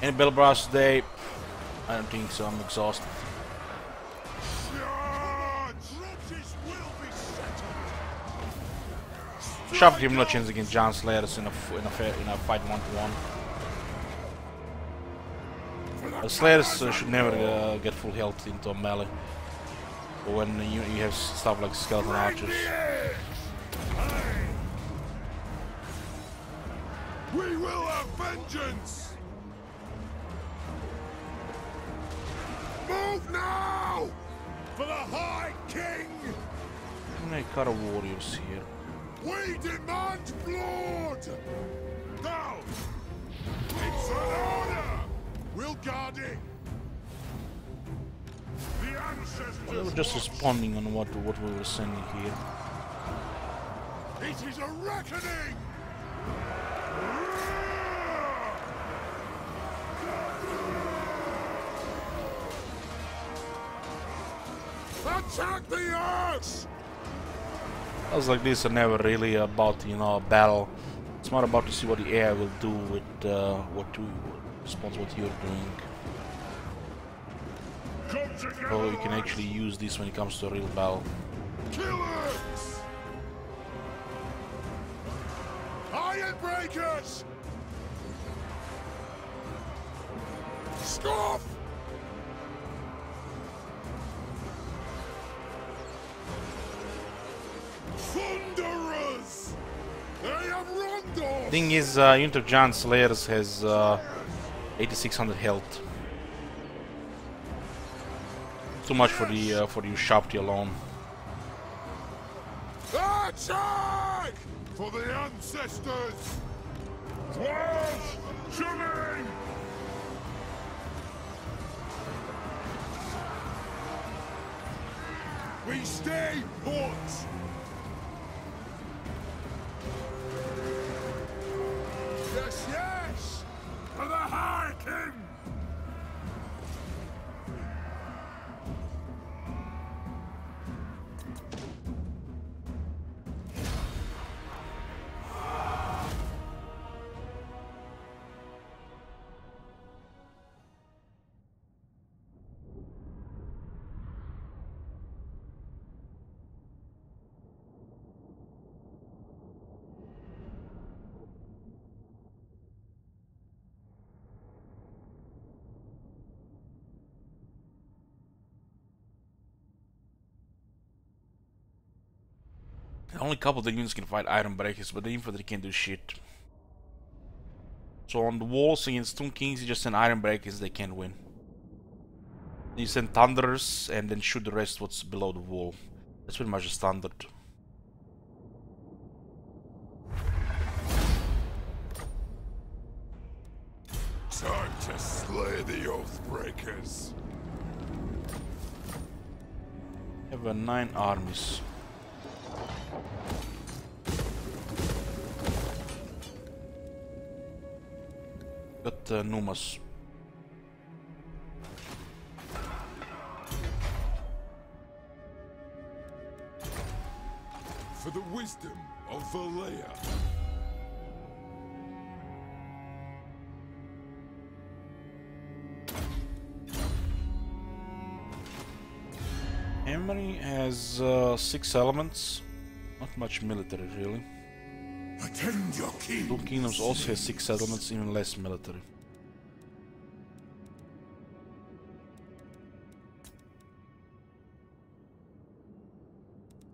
Any Bell Brass today? I don't think so, I'm exhausted. Sharp give no chance against Giant Slayers in a fight 1-to-1. Slayers should never get full health into a melee. But when you have stuff like skeleton archers. We will have vengeance! Move now! For the High King! And I got a warriors here. We demand blood! Now! It's an order! We'll guard it! The ancestors Well, they were just responding on what we were sending here. It is a reckoning! Attack the earth! Battles like this are never really about, you know, a battle. It's more about to see what the AI will do with what you're doing. So you can actually use this when it comes to a real battle. Killers! Iron breakers! Scoff! Thunderers! They have wronged us! Thing is, unit of Giant Slayers has 8600 health. Too much for the Sharpty alone. Attack! For the ancestors! Dwarfs! Coming! We stay put! Yes, yes! For the High King! Only a couple of the units can fight Iron Breakers, but the infantry can't do shit. So on the walls against Tomb Kings, you just send Iron Breakers, they can't win. You send Thunderers and then shoot the rest what's below the wall. That's pretty much the standard. Time to slay the Oathbreakers. Have 9 armies. Got Numas. For the wisdom of Valea. Emery has 6 elements. Not much military, really. Attend your king. Two Kingdoms also has 6 elements, even less military.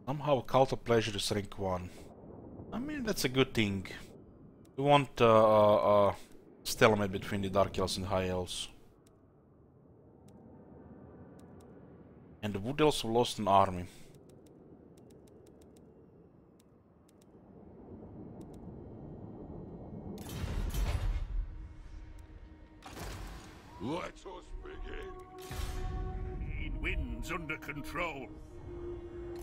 Somehow Cult of Pleasure is rank 1. I mean, that's a good thing. We want stalemate between the Dark Elves and High Elves. And the Wood Elves have lost an army. Let us begin. Wind's under control.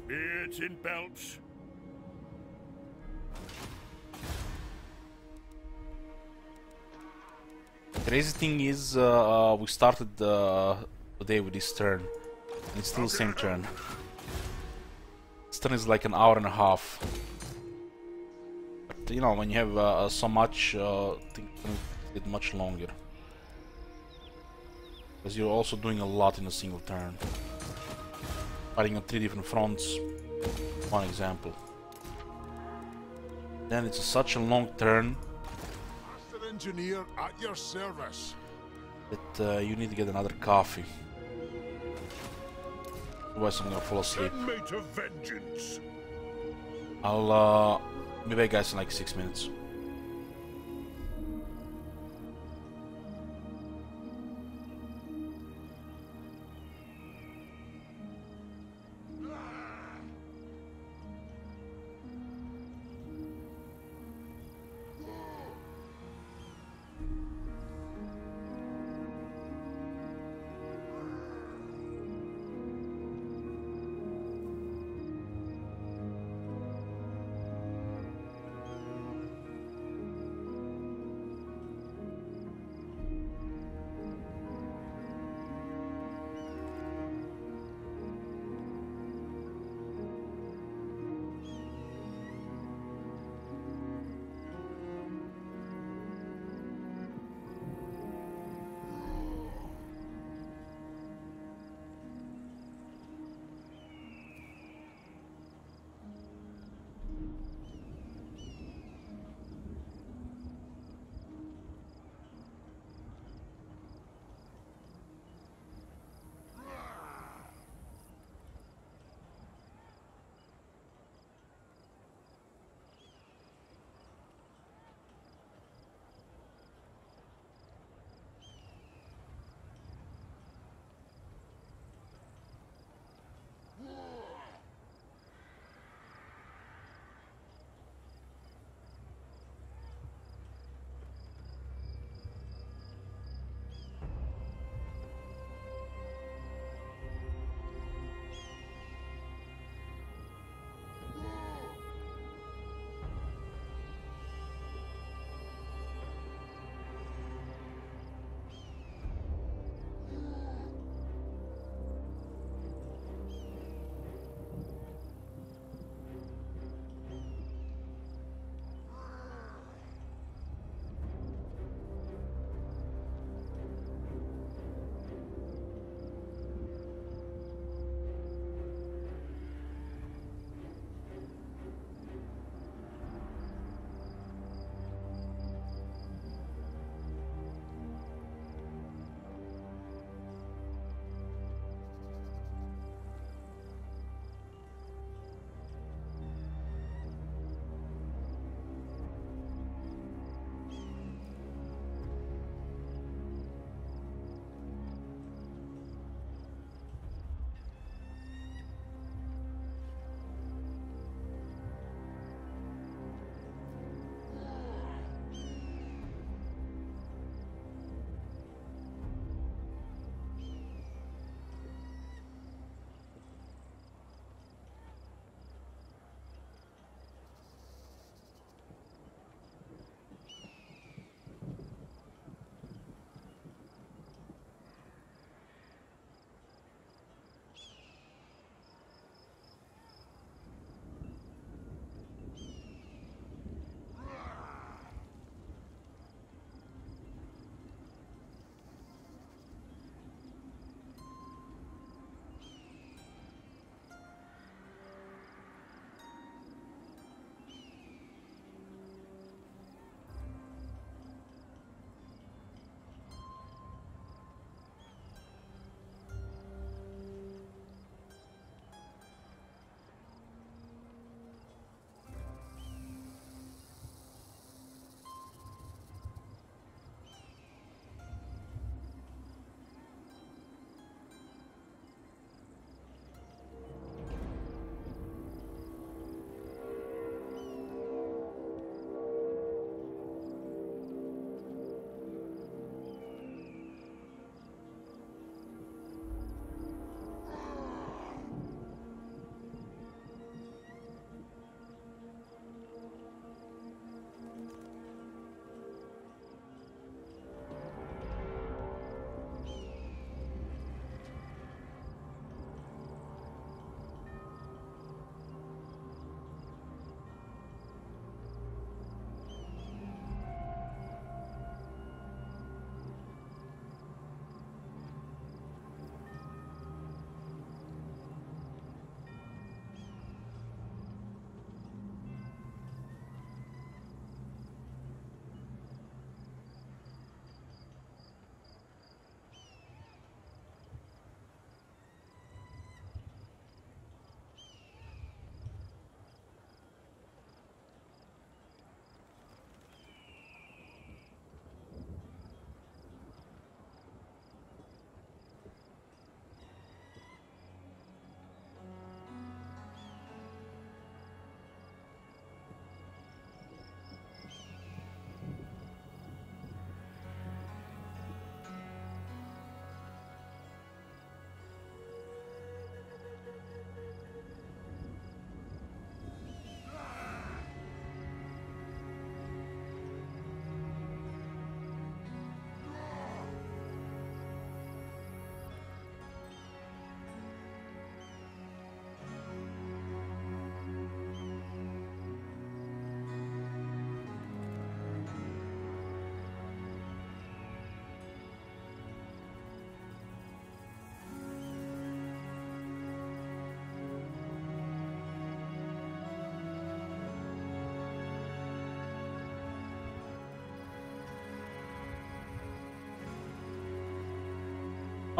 Beards in belts. Crazy thing is, we started today with this turn. And it's still the same turn. This turn is like an hour and a half. But you know, when you have so much, things can get much longer. Because you're also doing a lot in a single turn. Fighting on 3 different fronts. One example. Then it's such a long turn Master Engineer at your service. that you need to get another coffee. Otherwise I'm gonna fall asleep. Send me to vengeance. I'll be back, guys, in like 6 minutes.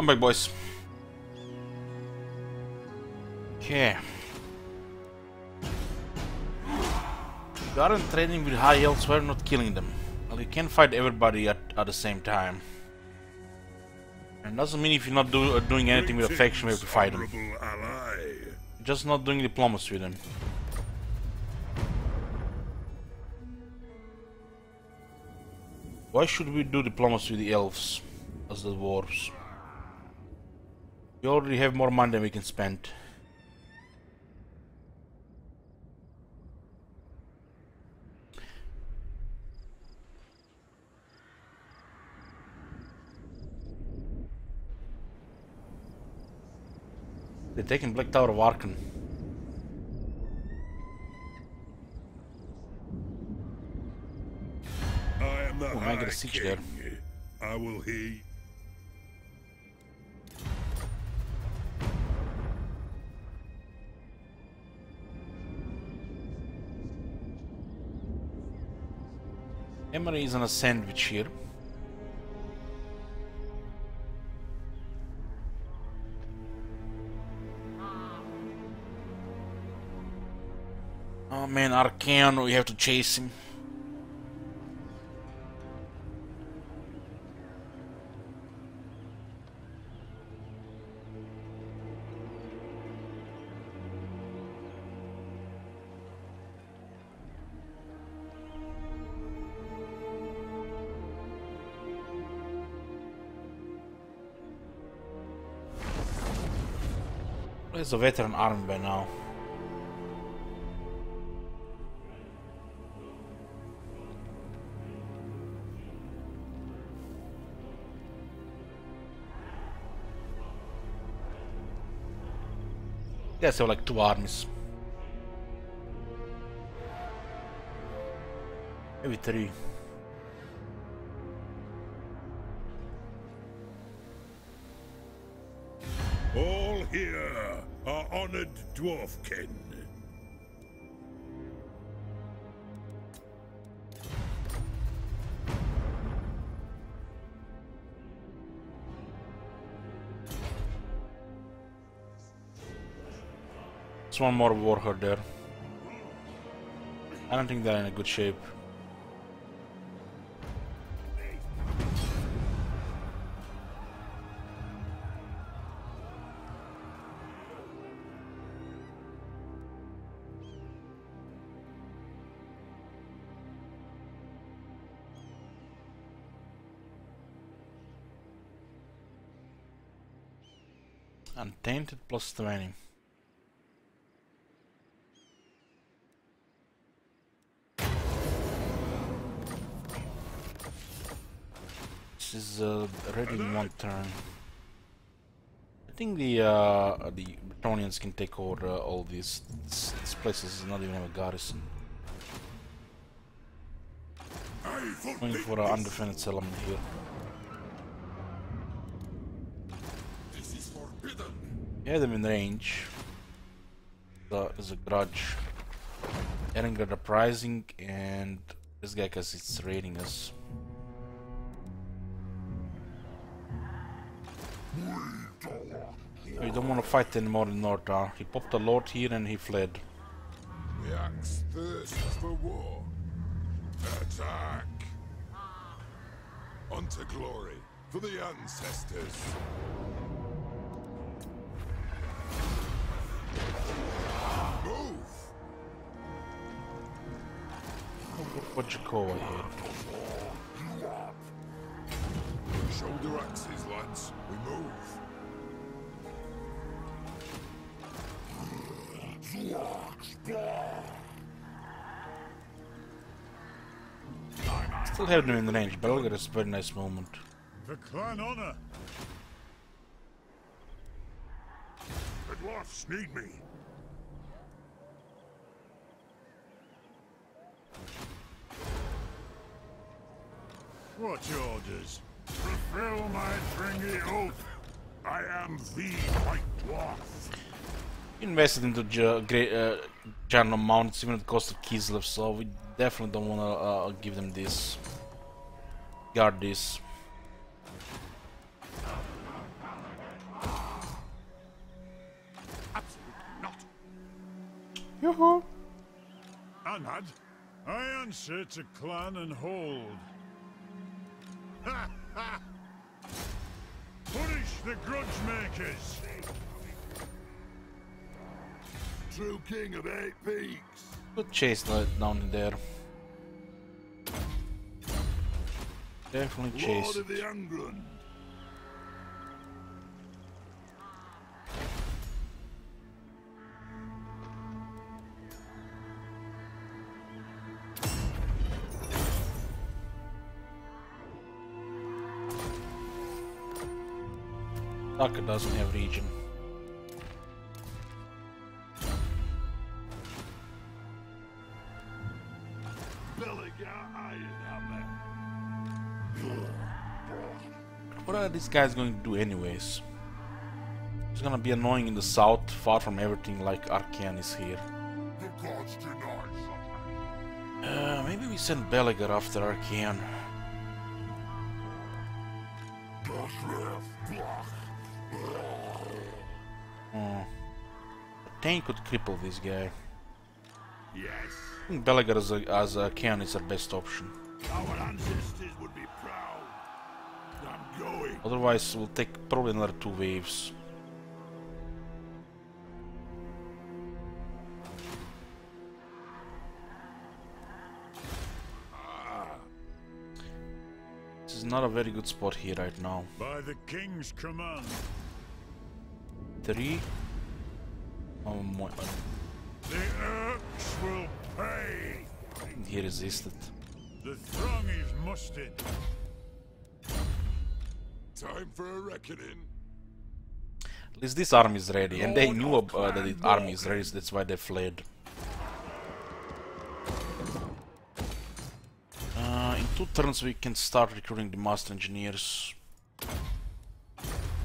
I'm back, boys. Okay. We aren't training with high elves, we're not killing them. Well, you can't fight everybody at the same time. And doesn't mean if you're not doing anything with a faction, we have to fight them. Just not doing diplomacy with them. Why should we do diplomacy with the elves as the dwarves? We already have more money than we can spend. They're taking Black Tower of Arkan. I am the I get a siege there. I will heed. Emery is on a sandwich here. Oh man, Arcan, we have to chase him. Where's the veteran army by now? Guys have like 2 armies. Maybe 3. All here are honored dwarfkin. There's one more warherd there. I don't think they're in a good shape. Untainted plus 20. This is ready in 1 turn. I think the Bretonians can take over all these. This place is not even have a garrison. Going for an undefended settlement here. Yeah, them in range. There's a grudge. Erengar Uprising and this guy because it's raiding us. We don't want to fight anymore in North. He popped a lord here and he fled. The axe thirsts for war. Attack! Unto glory for the ancestors. Move! What'd you call it here? Shoulder axes, lads. We move. Still have them in the range. Belgrade is a very nice moment. For clan honor. The dwarfs need me. What orders? Fulfill my stringy oath. I am the White Dwarf. Invested into General Mounts even at the cost of Kislev, so we definitely don't want to give them this. Guard this. Yoo-hoo! Anad, I answer to clan and hold. Ha ha! Punish the grudge makers! True king of 8 peaks. Good chase down there. Definitely chase. Lord of the England. Taka doesn't have region. What are these guys going to do anyways? It's gonna be annoying in the south, far from everything like Arcane is here. Maybe we send Belegar after Arcane. A tank could cripple this guy. Yes. I think Belegar as Arcane is our best option. Our ancestors would be proud. I'm going. Otherwise, we'll take probably another 2 waves. This is not a very good spot here right now. By the king's command. 3. Oh my. The Urks will pay. He resisted. The throng is mustered. Time for a reckoning. At least this army is ready, and they knew that the army is ready, so that's why they fled. In 2 turns we can start recruiting the master engineers. We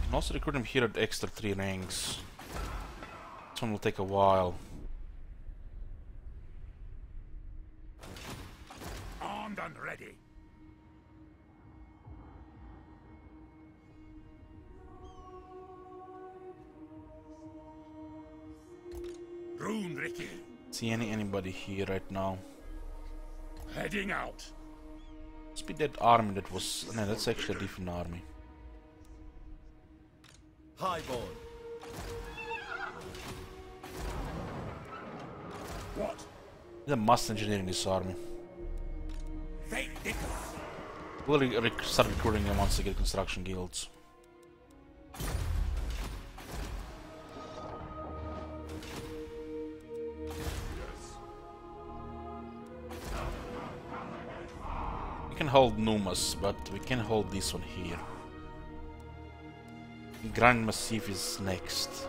can also recruit them here at extra 3 ranks. This one will take a while. Armed and ready. Rune Ricky. See anybody here right now? Heading out. Must be that army that was. No, that's actually a different army. Highborn. What? There's a master engineer in this army. Fate Dickens. We'll start recruiting them once they get construction guilds. We can hold Numas, but we can hold this one here. Grand Massif is next.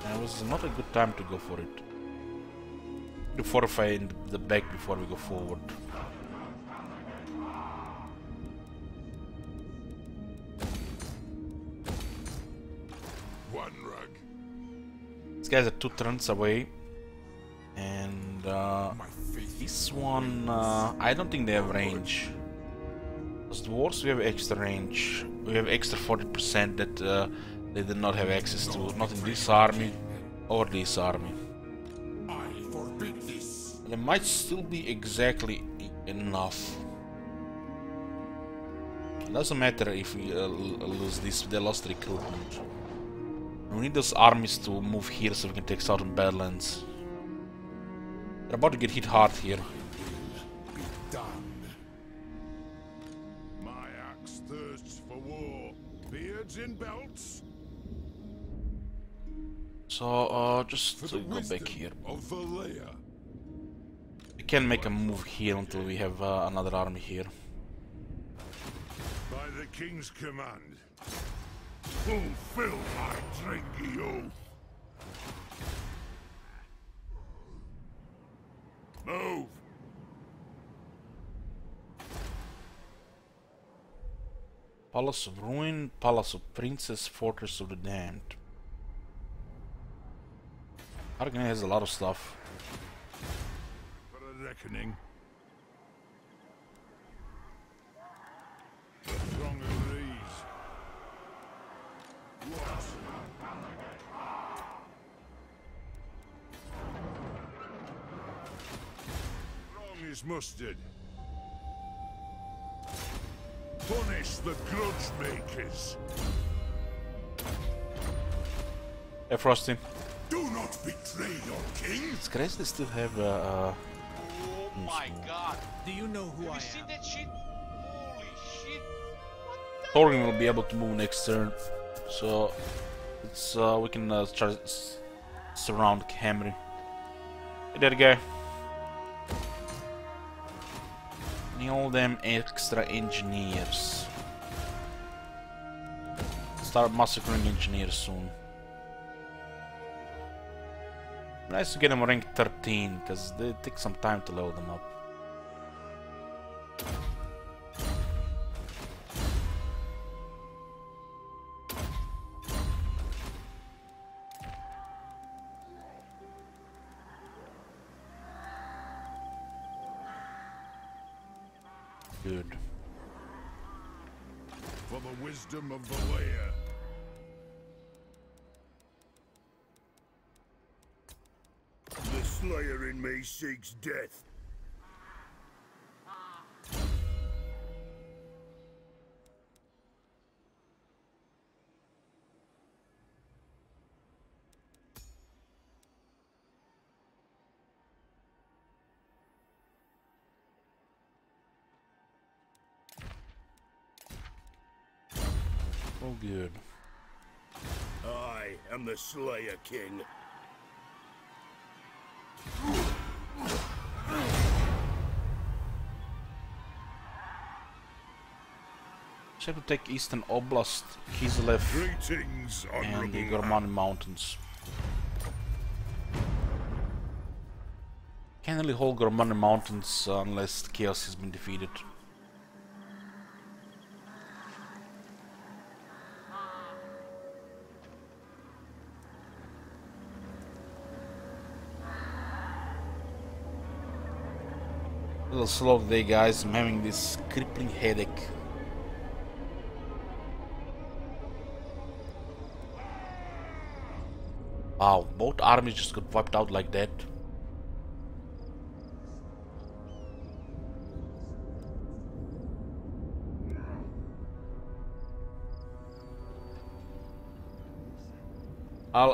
It was not a good time to go for it. To fortify in the back before we go forward. One rug. These guys are 2 turns away. And this one, I don't think they have range. As Dwarfs, we have extra range. We have extra 40% that they did not have access to. Not in this army or this army. I forbid this. It might still be exactly enough. It doesn't matter if we lose this, they lost recruitment. We need those armies to move here so we can take Southern Badlands. They're about to get hit hard here. Be done. My axe thirsts for war. Beards in belts. So, just go back here. Of Valea. We can make a move here until we have another army here. By the king's command. Fulfill my drinky oath. Move! Palace of Ruin, Palace of Princess, Fortress of the Damned. Argane has a lot of stuff. For a reckoning. The throng agrees. What? is mustered. Punish the grudge makers. Hey, Frosty. Do not betray your king. It's crazy they still have Oh my god. Do you know who Have I you seen am? that shit? Holy shit. Thorin will be able to move next turn, so it's we can try to surround Camry. Hey there, guy. Need all them extra engineers. Start massacring engineers soon. Nice to get them rank 13, because they take some time to level them up. Good. For the wisdom of the lair. The slayer in me seeks death. Oh, good. I am the Slayer King. Just have to take Eastern Oblast, Kislev, Greetings, and the honorable. Gormani Mountains. Can't really hold Gormani Mountains unless Chaos has been defeated. A little slow today, guys. I'm having this crippling headache. Wow, both armies just got wiped out like that.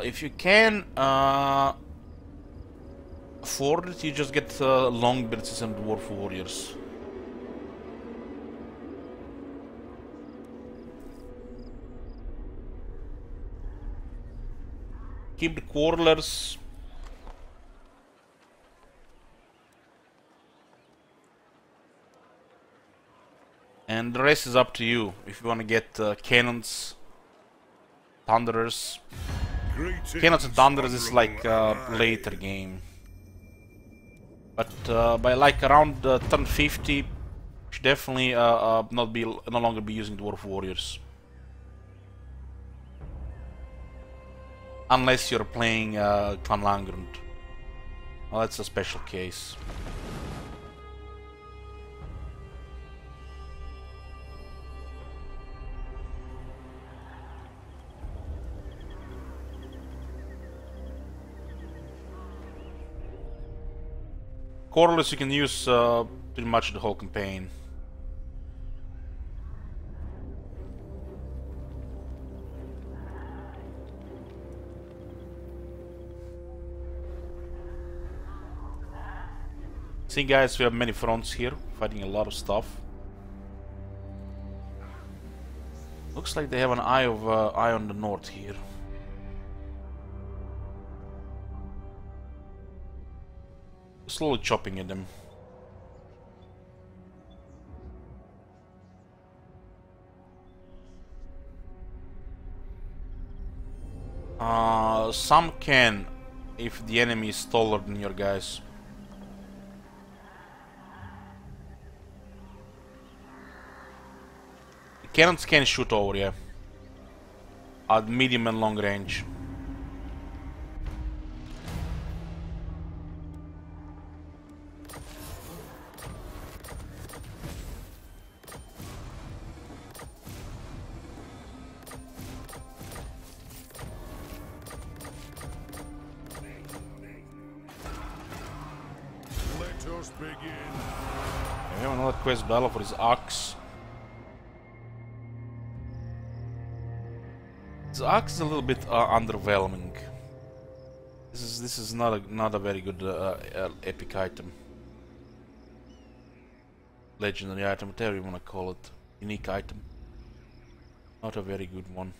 If you can afford it, you just get Longbeards and Dwarf Warriors. Keep the Quarrelers. And the rest is up to you. If you want to get cannons, Thunderers. Greetings, Cannons and Thunderers is like honorable later game. But by like around turn 50, you should definitely no longer be using Dwarf Warriors. Unless you're playing Clan Langrund. Well, that's a special case. Corliss you can use pretty much the whole campaign. See guys, we have many fronts here, fighting a lot of stuff. Looks like they have an eye on the north here. Slowly chopping at them. Some can, if the enemy is taller than your guys. The cannons can shoot over, yeah. At medium and long range. Let us begin. We have another quest battle for his axe. His axe is a little bit underwhelming. This is not a very good epic item, legendary item, whatever you want to call it, unique item. Not a very good one.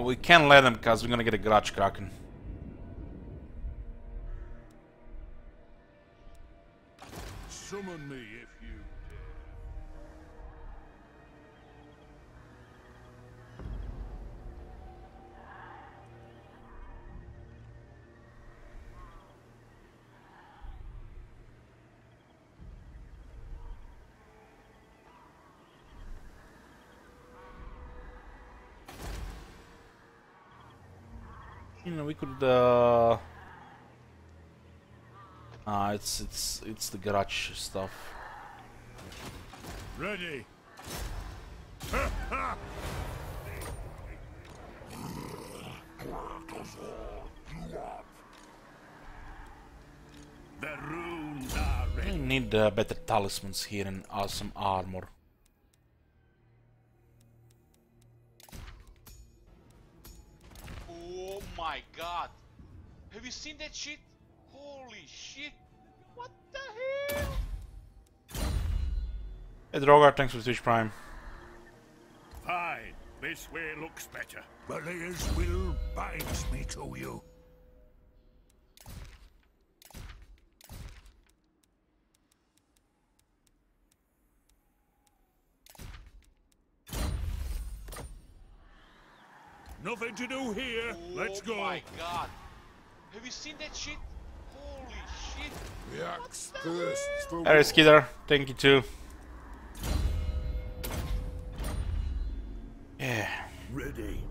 We can't let him because we're gonna get a grudge kraken. Summon me if you You know, we could. It's the garage stuff. ready. The runes are We ready. need better talismans here and awesome armor. Oh my god. Have you seen that shit? Holy shit. What the hell? Hey Drogar, thanks for Twitch Prime. Fine. This way looks better. Belia's will binds me to you. Nothing to do here. Let's go. Oh my god. Have you seen that shit? Holy shit. The axe thirsts for Hey Skidder, thank you too. Yeah. ready.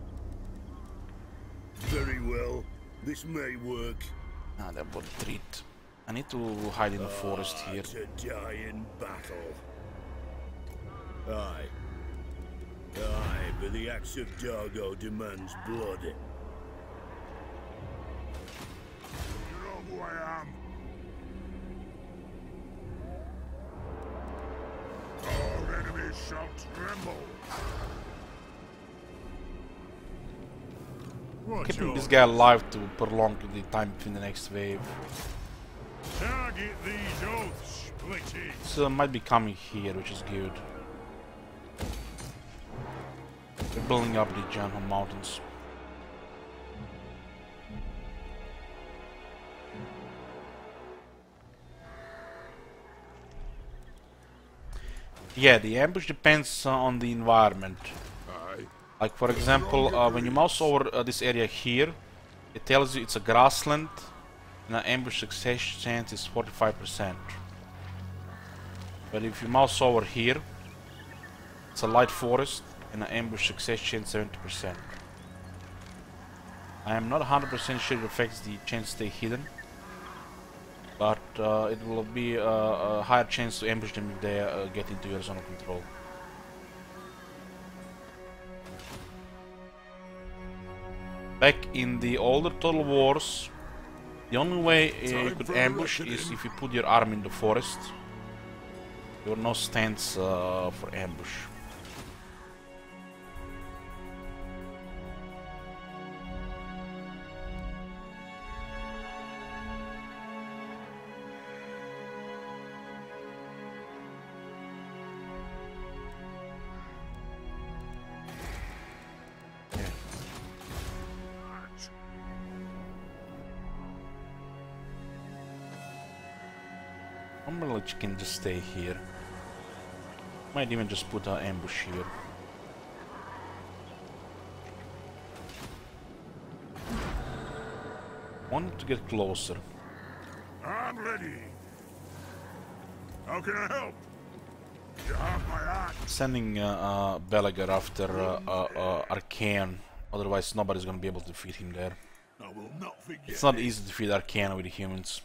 Very well. This may work. Ah, that was a treat. I need to hide in the forest here. To die in battle. Aye. Aye, but the axe of Dargo demands blood. You know who I am. Our enemies shall tremble. Keeping this guy alive to prolong the time between the next wave. Target these oaths, splitted. So might be coming here, which is good. We're building up the Janho Mountains. Yeah, the ambush depends on the environment. Aye. Like for example, when you mouse over this area here, it tells you it's a grassland and an ambush success chance is 45%. But if you mouse over here, it's a light forest and an ambush success chance 70%. I am not 100% sure it affects the chance to stay hidden, but it will be a higher chance to ambush them if they get into your zone of control. Back in the older Total Wars, the only way you could ambush is if you put your army in the forest. There were no stands for ambush. I'm gonna let you can just stay here. Might even just put an ambush here. Want to get closer. I'm ready. How can I help? You have my axe. Sending Belagar after Arcane, otherwise nobody's gonna be able to defeat him there. I will not forget. It's not easy to defeat Arcane with the humans.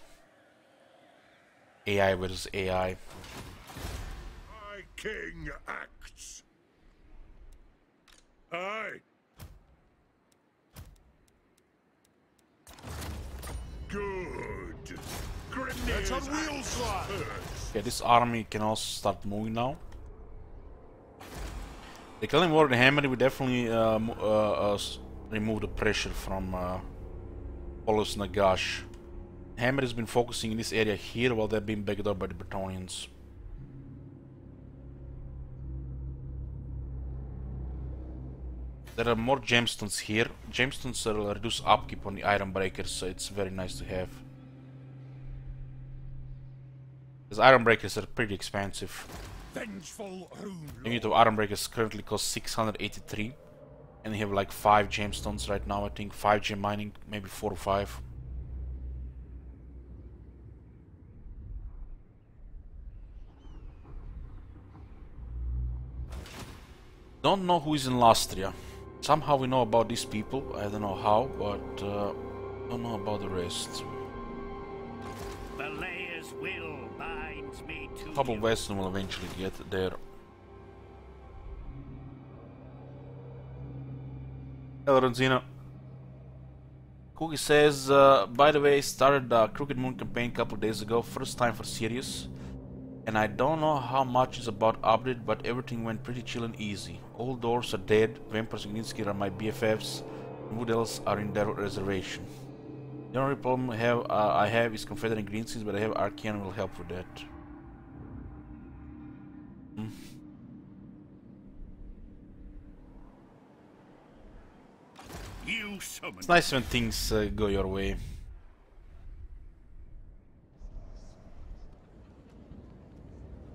AI versus AI. My king acts. Aye. Good. Grenades It's on wheels, lad. first. Okay, this army can also start moving now. The killing war and hammer will definitely remove the pressure from Polis Nagash. Hammer has been focusing in this area here while they're being backed up by the Bretonnians. There are more gemstones here. Gemstones will reduce upkeep on the iron breakers, so it's very nice to have. Because iron breakers are pretty expensive. Vengeful rune. The unit of iron breakers currently costs 683. And they have like 5 gemstones right now, I think. 5 gem mining, maybe 4 or 5. Don't know who is in Lastria. Somehow we know about these people, I don't know how, but don't know about the rest. The layer's will binds me to Couple you. Western will eventually get there. Hello, Ronzina. Cookie says, by the way, started the Crooked Moon campaign a couple days ago, first time for serious. And I don't know how much is about update, but everything went pretty chill and easy. All dwarfs are dead, vampires and Gninsky are my BFFs, and wood elves are in their reservation. The only problem I have is Confederate Greenskins, but I have Archean will help with that. You summon. It's nice when things go your way.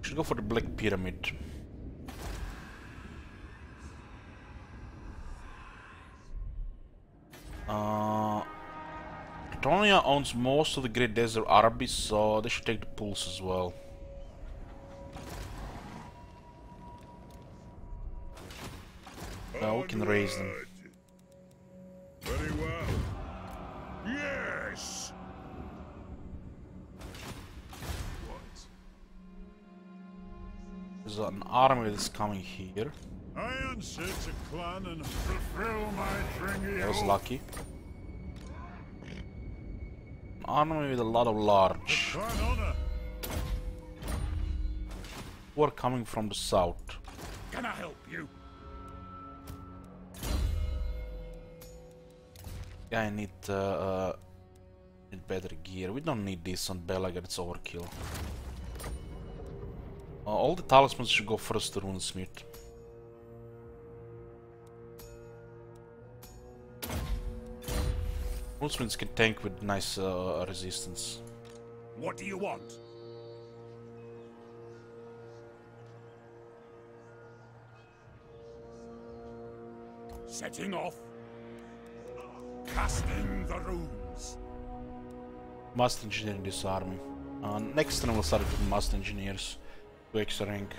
Should go for the Black Pyramid. Bretonia owns most of the Great Desert Arabis, so they should take the pools as well. We can raise them. Very well. Yes. What? There's an army that's coming here. Iron set to clan and fulfill my dringy That was oath. lucky. An army with a lot of large. Clan honor. Who are coming from the south. Can I help you? Yeah, I need better gear. We don't need this on Belagar, it's overkill. All the talismans should go first to Runesmith. Runesmiths can tank with nice resistance. What do you want? Setting off. Casting the runes. Master engineer in this army. Next turn we'll start with master engineers to extra rank.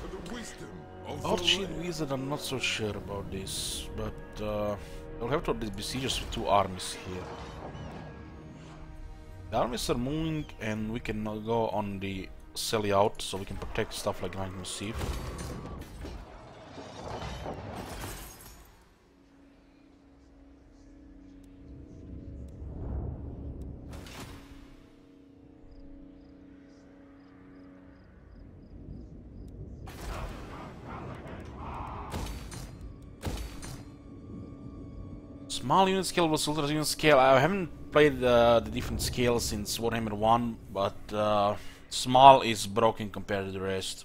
For the wisdom of Archie Wizard, I'm not so sure about this, but we'll have to besiege us with 2 armies here. The armies are moving and we can now go on the Sally out so we can protect stuff like Grand Massive. Small unit scale versus ultra unit scale. I haven't played the different scales since Warhammer 1, but small is broken compared to the rest.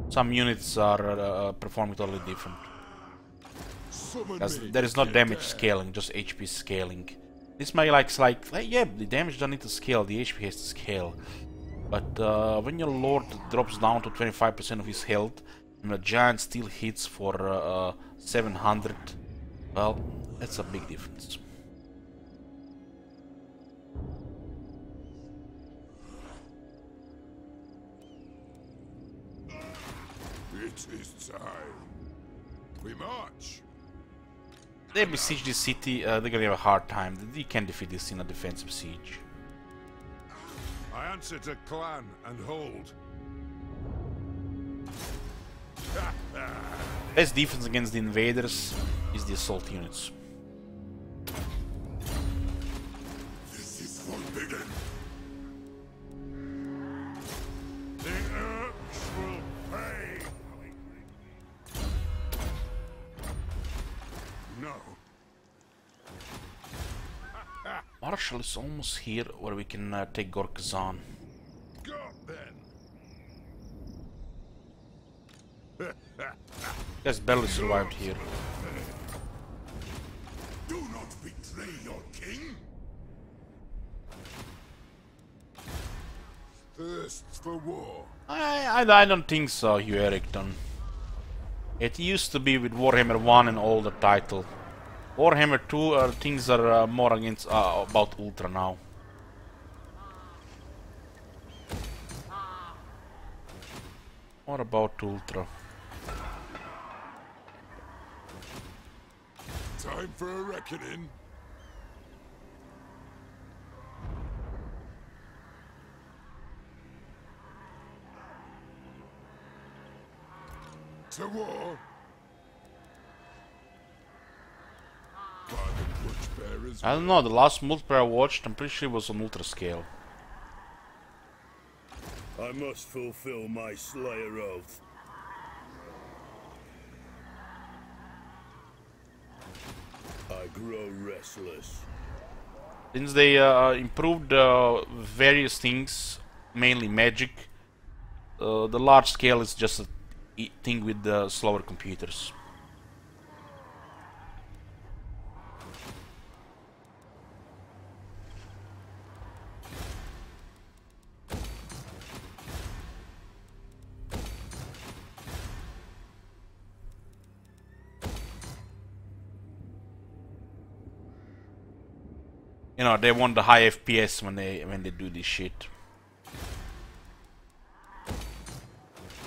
Some units are performing totally different. Because there is no damage scaling, just HP scaling. This may like yeah, the damage don't need to scale, the HP has to scale. But when your lord drops down to 25% of his health, and the giant still hits for 700, well, that's a big difference. It is time. We march. They besiege this city, they're gonna have a hard time. You can't defeat this in a defensive siege. I answer to clan and hold. Best defense against the invaders is the assault units. This is forbidden. The Urks will pay. No. Marshall is almost here where we can take Gorkazan. Go then. Guys barely survived here. Do not betray your king. Thirsts for war. I don't think so, Hugh Ericton. It used to be with Warhammer 1 and older title. Warhammer 2 things are more against about Ultra now. What about Ultra? Time for a reckoning. To war. I don't know, the last multiplayer I watched, I'm pretty sure it was on Ultra scale. I must fulfill my Slayer oath. I grow restless. Since they improved various things, mainly magic, the large scale is just a thing with the slower computers. You know, they want the high FPS when they do this shit.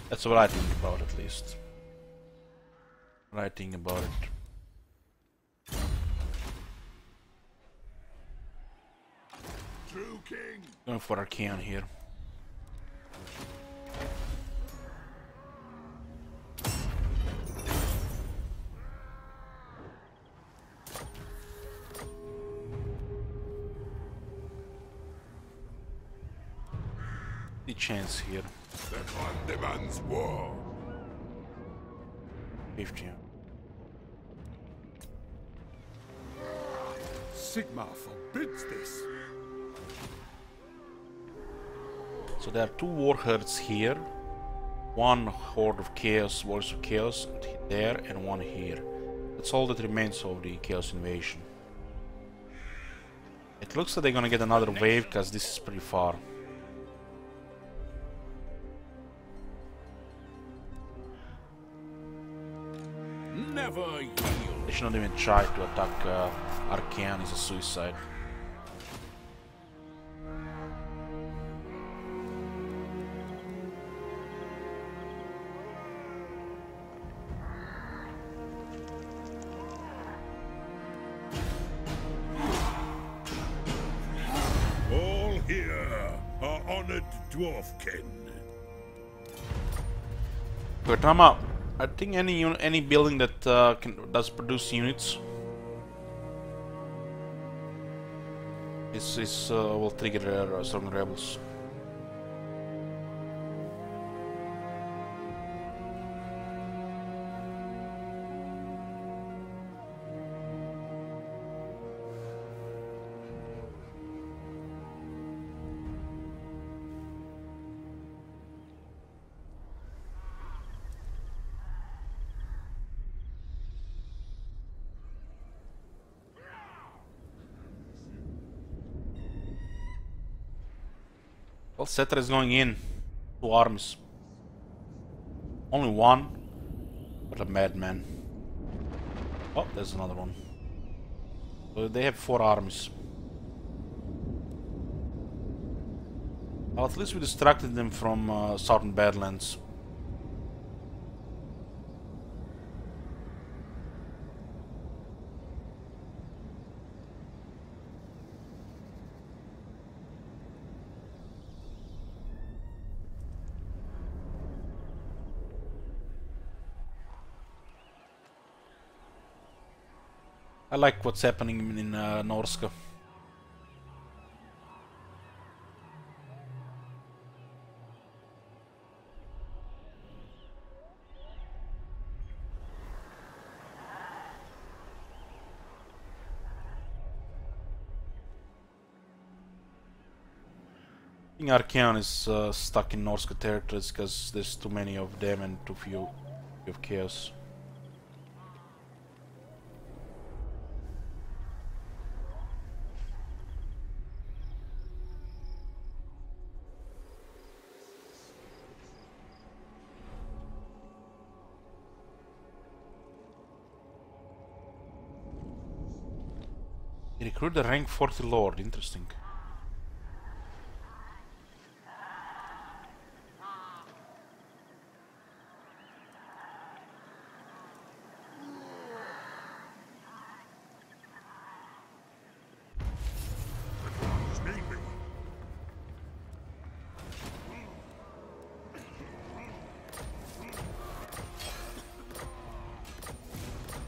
That's what I think about, at least. What I think about it. True king. Going for Archaeon here. The chance here. The clan demands war. 50. Sigmar forbids this. So there are two war herds here. One horde of chaos, warriors of chaos, there, and one here. That's all that remains of the chaos invasion. It looks like they're gonna get another wave, because this is pretty far. Never yield. They should not even try to attack Archaeon, it's a suicide. All here are honored dwarfkin. Kurtama, I think any building that does produce units will trigger their strong rebels. Well, Setter is going in. 2 armies. Only one, but a madman. Oh, there's another one. So they have 4 armies. Well, at least we distracted them from Southern Badlands. I like what's happening in Norska. I think Archeon is stuck in Norska territories because there's too many of them and too few of Chaos. He recruited a rank 40 lord, interesting.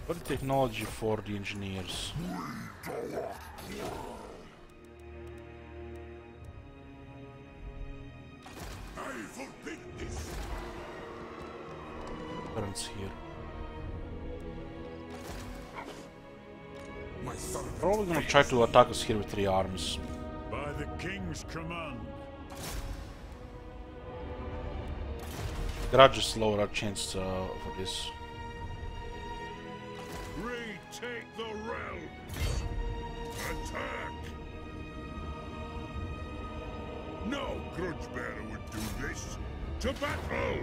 What technology for the engineers? Currents here. Probably gonna try to attack us here with 3 arms. By the king's command. Grudges lower our chance for this. Retake the realms! Attack! No grudge bearer would do this! To battle!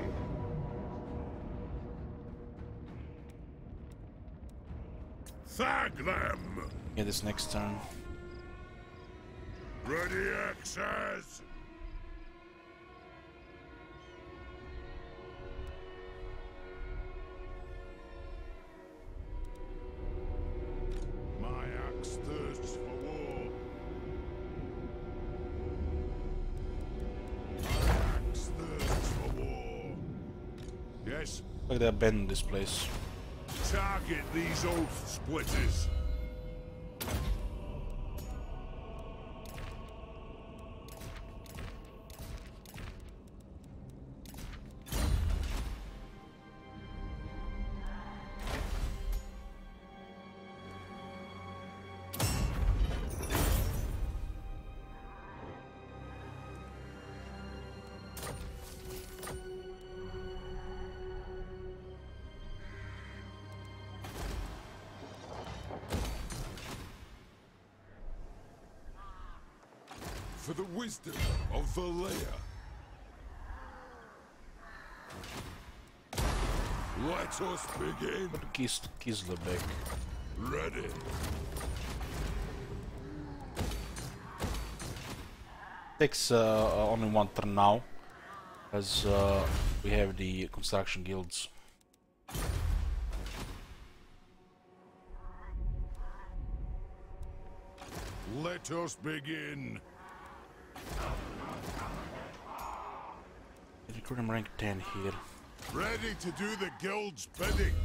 Thag them! Yeah, this next turn. Ready axes! My axe thirsts for war. My axe thirsts for war. Yes, Look at that bend in this place. target these oath splitters. For the wisdom of Valea. Let us begin. Kislebeck. Ready. Takes only 1 turn now, as we have the construction guilds. Let us begin. Recruit him rank 10 here. Ready to do the guild's bidding.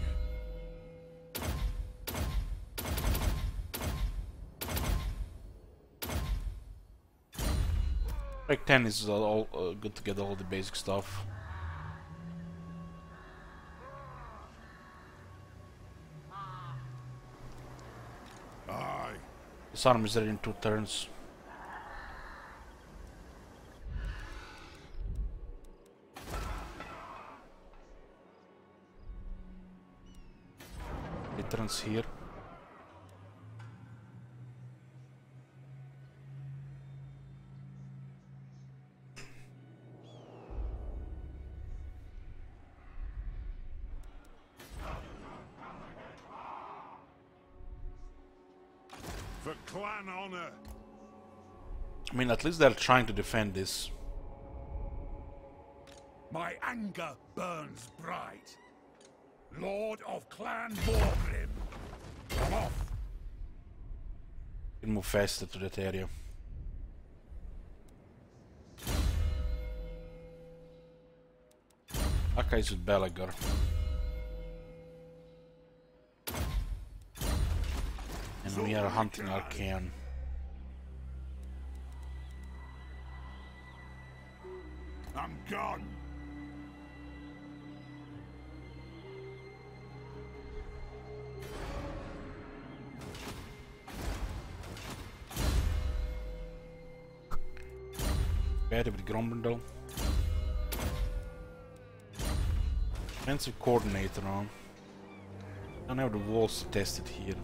Rank 10 is all good to get all the basic stuff. Aye. This army is ready in 2 turns. Turns here. For clan honor. I mean, at least they're trying to defend this. My anger burns bright. Lord of Clan Morgrim. Come off. Can move faster to that area. Aka is with Belagar. And we are hunting Archaean. I'm gone. Bad with Grombendel. Offensive coordinator on. Don't have the walls tested here.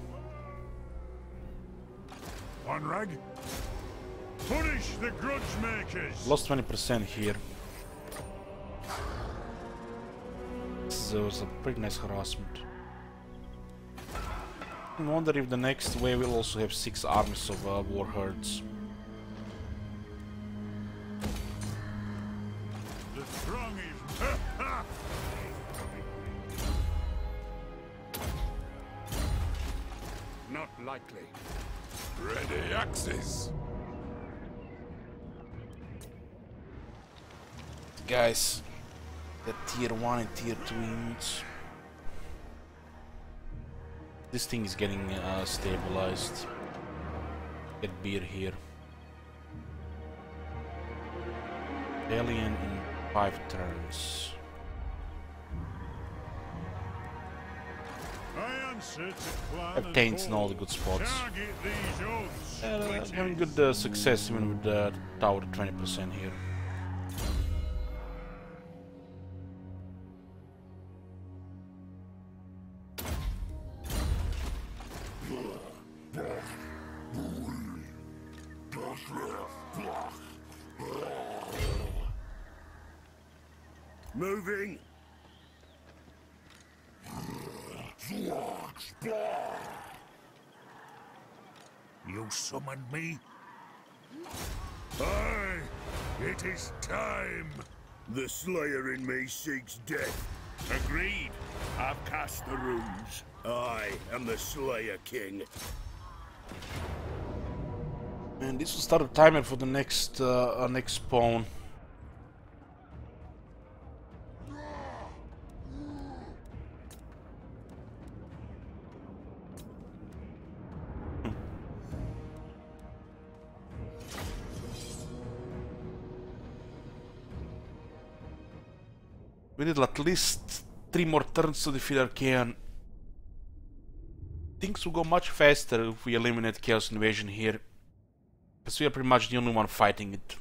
Onrag, punish the grudge makers. Lost 20% here. This was a pretty nice harassment. I wonder if the next wave will also have 6 armies of war herds. The throng is not likely. Ready axes. Guys, the tier 1 and tier 2 units. This thing is getting stabilized. Get beer here. Alien in 5 turns. Have taints in all the good spots. Having good success even with the tower 20% here. Moving. You summoned me? Aye, it is time. The Slayer in me seeks death. Agreed. I've cast the runes. I am the Slayer King. And this will start a timer for the next next spawn. We need at least 3 more turns to defeat Archaean. Things will go much faster if we eliminate Chaos Invasion here. Because we are pretty much the only one fighting it.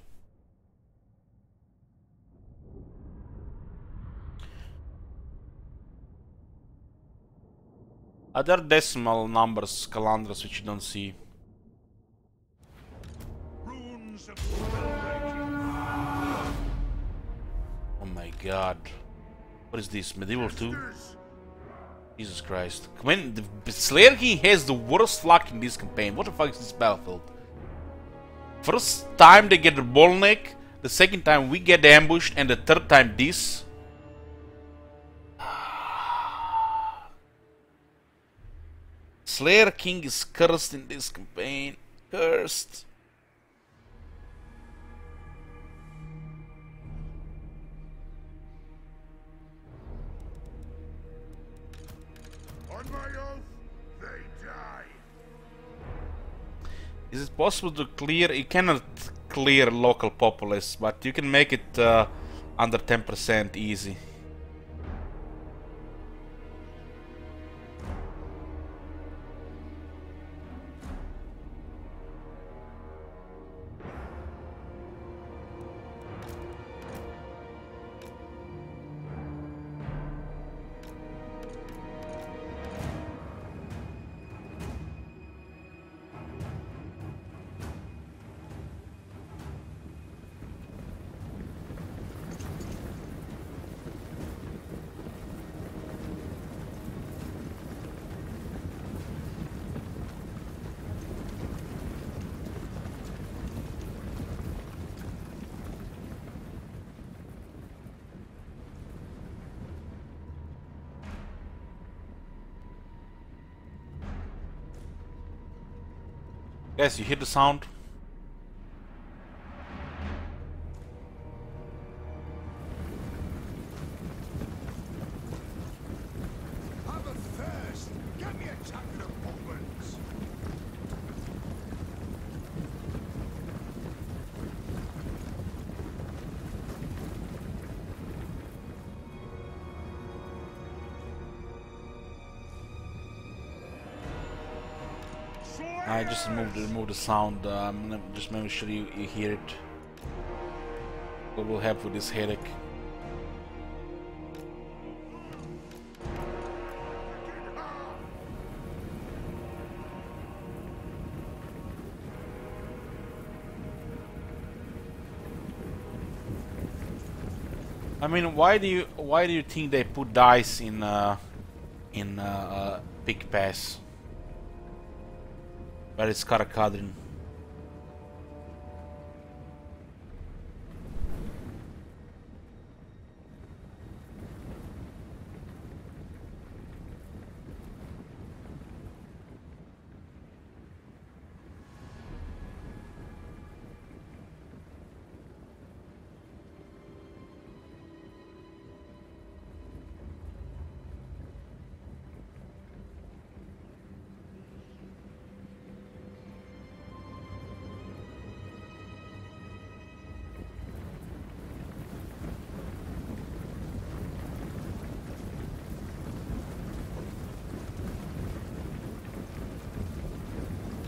Other decimal numbers, Calandras, which you don't see. Runes of Oh my god. What is this? Medieval 2? Jesus Christ. When the Slayer King has the worst luck in this campaign. What the fuck is this battlefield? First time they get the bottleneck, the second time we get ambushed, and the third time this. Slayer King is cursed in this campaign. Cursed. On my oath, they die. Is it possible to clear? You cannot clear local populace, but you can make it under 10% easy. Guys, you hear the sound? Have a thirst. Get me a jacket of muffins. I just remove the sound. Just make sure you hear it. It will help with this headache. I mean, why do you think they put dice in Big Pass? Where it's Karakadrin.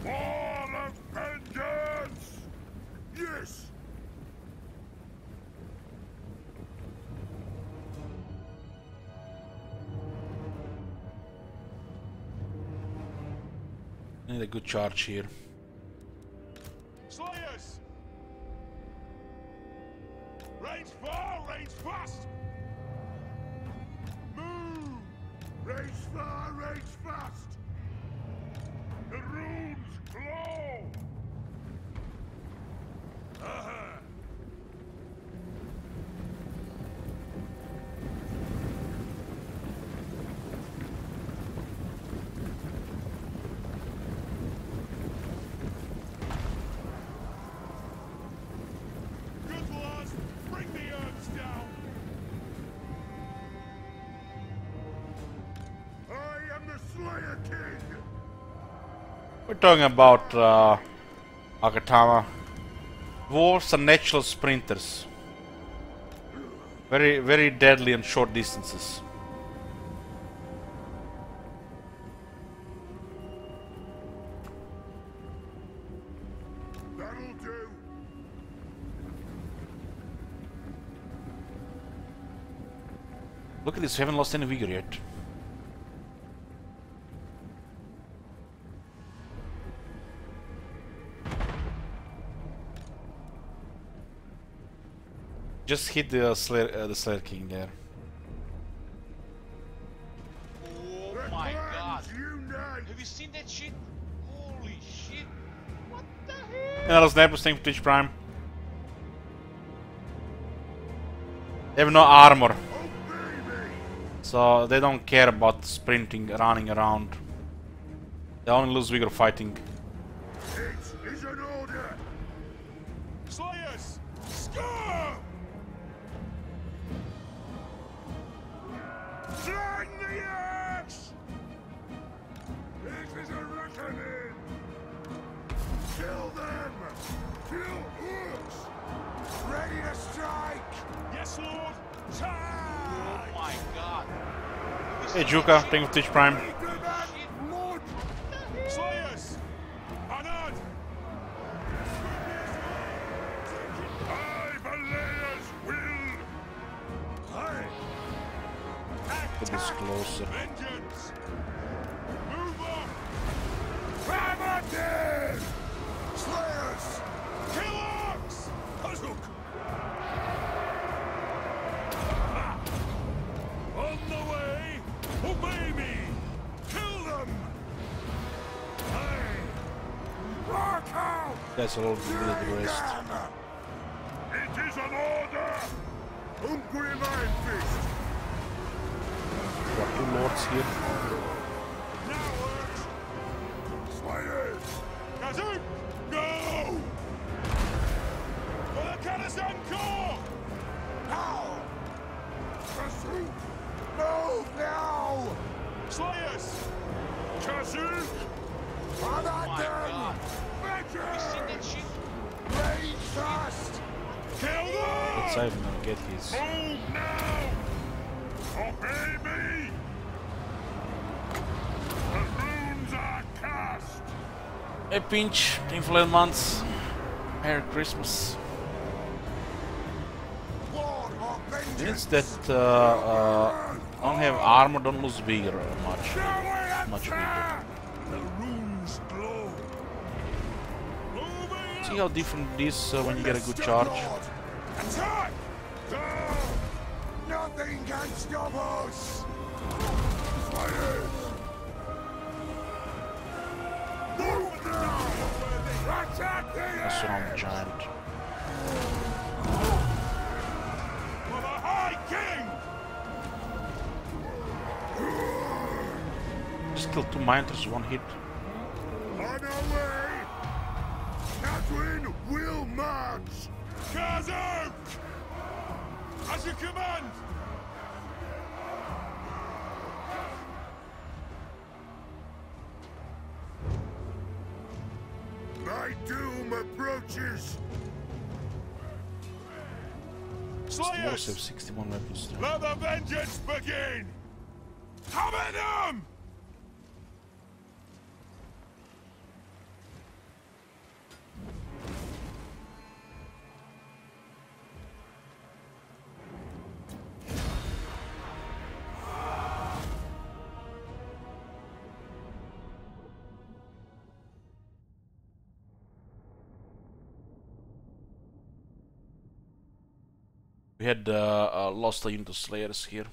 All of vengeance! Yes! Need a good charge here. Slayers! Range far, range fast! Move! Range far, range fast! The runes glow! Aha! Good lads, bring the herbs down! I am the Slayer King! We're talking about Akatama. Dwarfs are natural sprinters. Very deadly on short distances. That'll do! Look at this, we haven't lost any vigor yet. Just hit the Slayer King there. Oh The my god. clans unite! Have you seen that shit? Holy shit. What the hell? Another sniper staying for Twitch Prime. They have no armor, Obey me! so they don't care about sprinting, running around. They only lose vigor fighting. It is an order! Slayers! Score! Slang the axe! This is a reckoning! Kill them! Kill orcs! Ready to strike! Yes, Lord! Oh Charge! my god. Hey Juka, thank you for Twitch Prime. Lord! Slayers! Anad! I, Valer's will! I Get this closer. vengeance! Move on! Ramadin! Slayers! Kill orcs! Hazuk! On the way! Obey me! Kill them! Aye! Rock out! Guys are all good the rest. It is an order! Hungry mind fist! Got two lords here. Now works! Slayers! Kazuk! Go! For the Kadazan Corps! Now! Kazuk! Move now! Slayers! Kazuk! Oh my god. Have you seen that shit? Rage fast! Kill them! Let's see if I'm gonna get his. Move now! Obey me! The runes are cast! A pinch, influent months. Merry Christmas. Means that don't have armor, don't lose vigor much vigor. The runes glow. See how different it is when you get a good charge. Attack! Nothing can stop us! Fire! Move now! Attack the I surround the giant. For the High King! Just kill 2 miners, 1 hit. On our way! Catherine will march! Cars out! As you command! My doom approaches! Dwarfs have 61 weapons. Let the vengeance begin! Come at them! We had lost a unit of slayers here.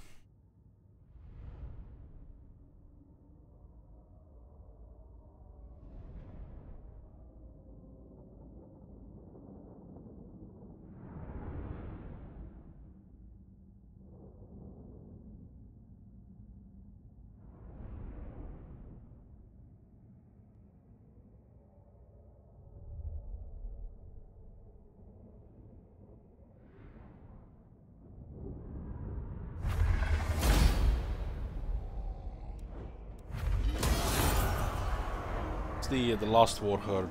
The last war herd.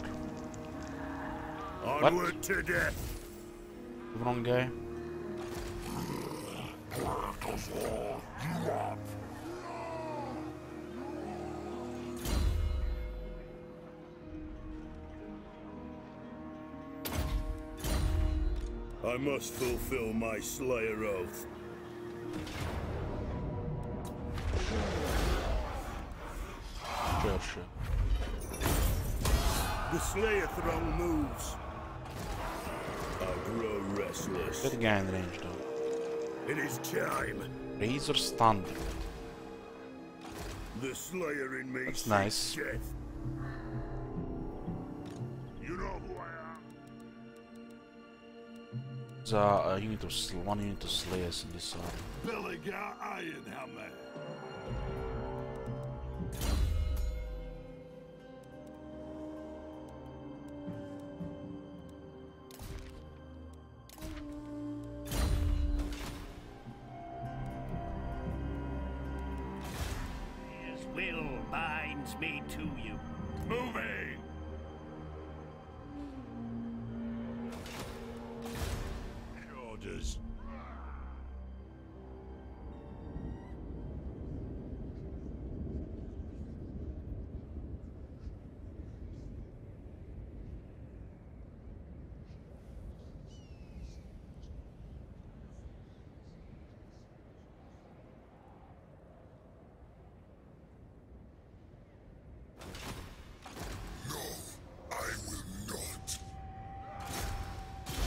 Onward to death. The wrong guy. I must fulfill my Slayer oath. Sure. The Slayer throne moves. I grow restless. Get the guy in range though. It is time. Razor stun. The Slayer in me. That's seeks nice. Death. You know who I am. There's a unit of one unit of slayers in this army. Belligar Ironhammer. His will binds me to you. Moving! Orders.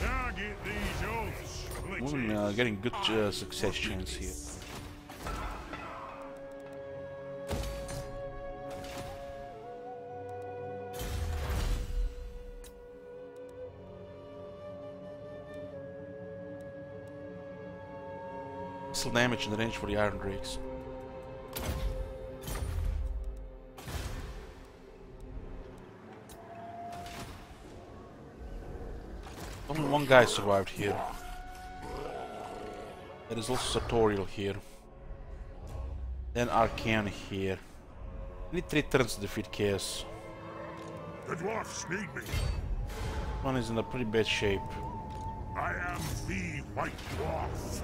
Target these oaths. Getting good success chance here. Missile damage in the range for the Iron Drakes. Only one guy survived here. There is also Sartorial here. Then Arcane here. I need 3 turns to defeat Chaos. The dwarfs need me. One is in a pretty bad shape. I am the White Dwarf.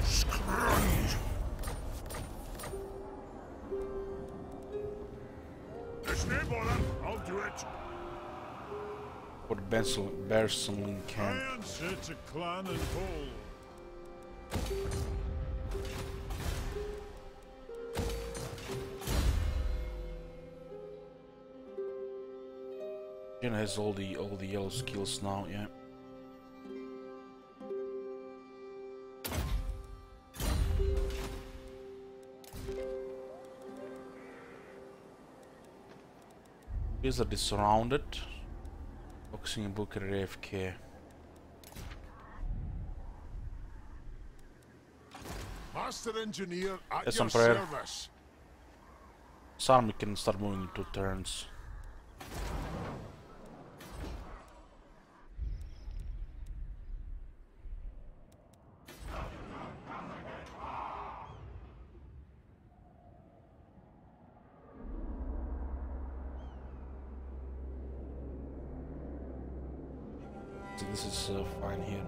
Scrunge. No bother, I'll do it. For the Berselin camp. I answer to clan and hall. Jen has all the yellow skills now, yeah. Wizard is surrounded. Boxing and Booker AFK. Master engineer at Yes, your on prayer. service. This army can start moving in 2 turns. This is fine here.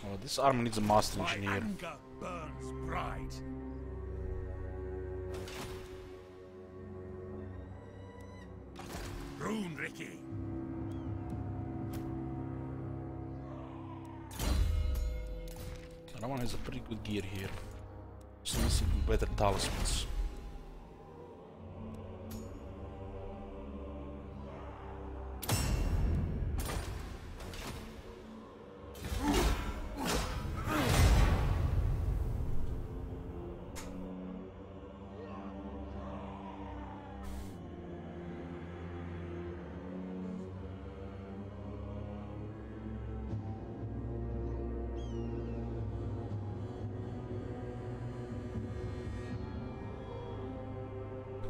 Oh, this army needs a master My engineer. anger burns bright. Rune, Ricky. That one has a pretty good gear here. Just missing better talismans.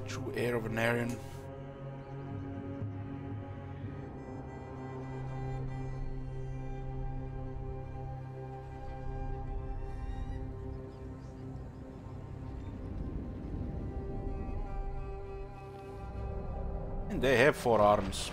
True heir of an Aryan. And they have 4 arms.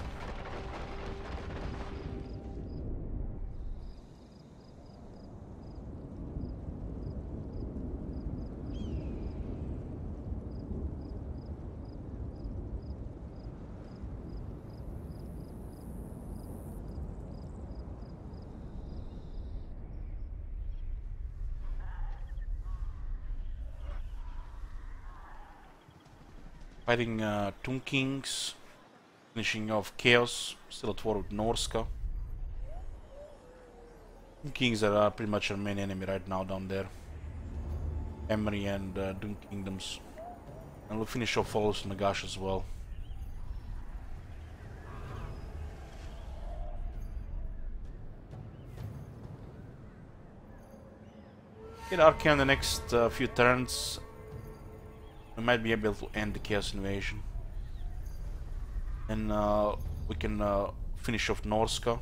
Fighting Tomb Kings, finishing off Chaos, still at war with Norska. Tomb Kings are pretty much our main enemy right now down there. Emery and Doom Kingdoms. And we'll finish off Follows Nagash as well. Get Arcane the next few turns. We might be able to end the Chaos Invasion. And we can finish off Norska.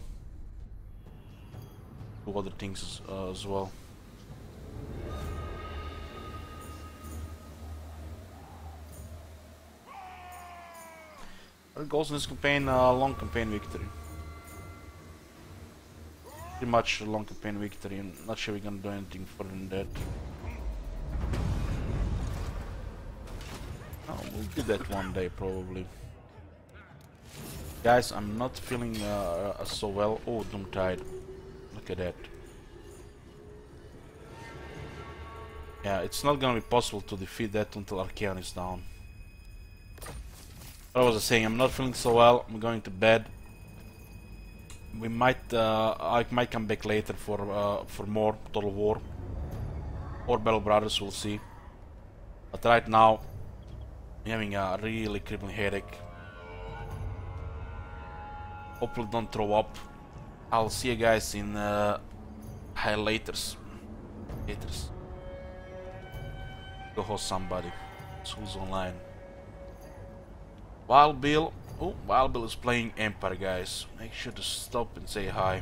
Do other things as well. Our goals in this campaign, long campaign victory. Pretty much a long campaign victory. I'm not sure we're gonna do anything further than that. Oh, we'll do that one day probably. Guys, I'm not feeling so well. Oh, Doomtide. Look at that. Yeah, it's not gonna be possible to defeat that until Archaon is down. What I was saying, I'm not feeling so well. I'm going to bed. We might, I might come back later for more Total War or Battle Brothers. We'll see. But right now, I'm having a really crippling headache. Hopefully don't throw up. I'll see you guys in laters. Go host somebody who's online. Wild Bill. Oh, Wild Bill is playing Empire, guys. Make sure to stop and say hi.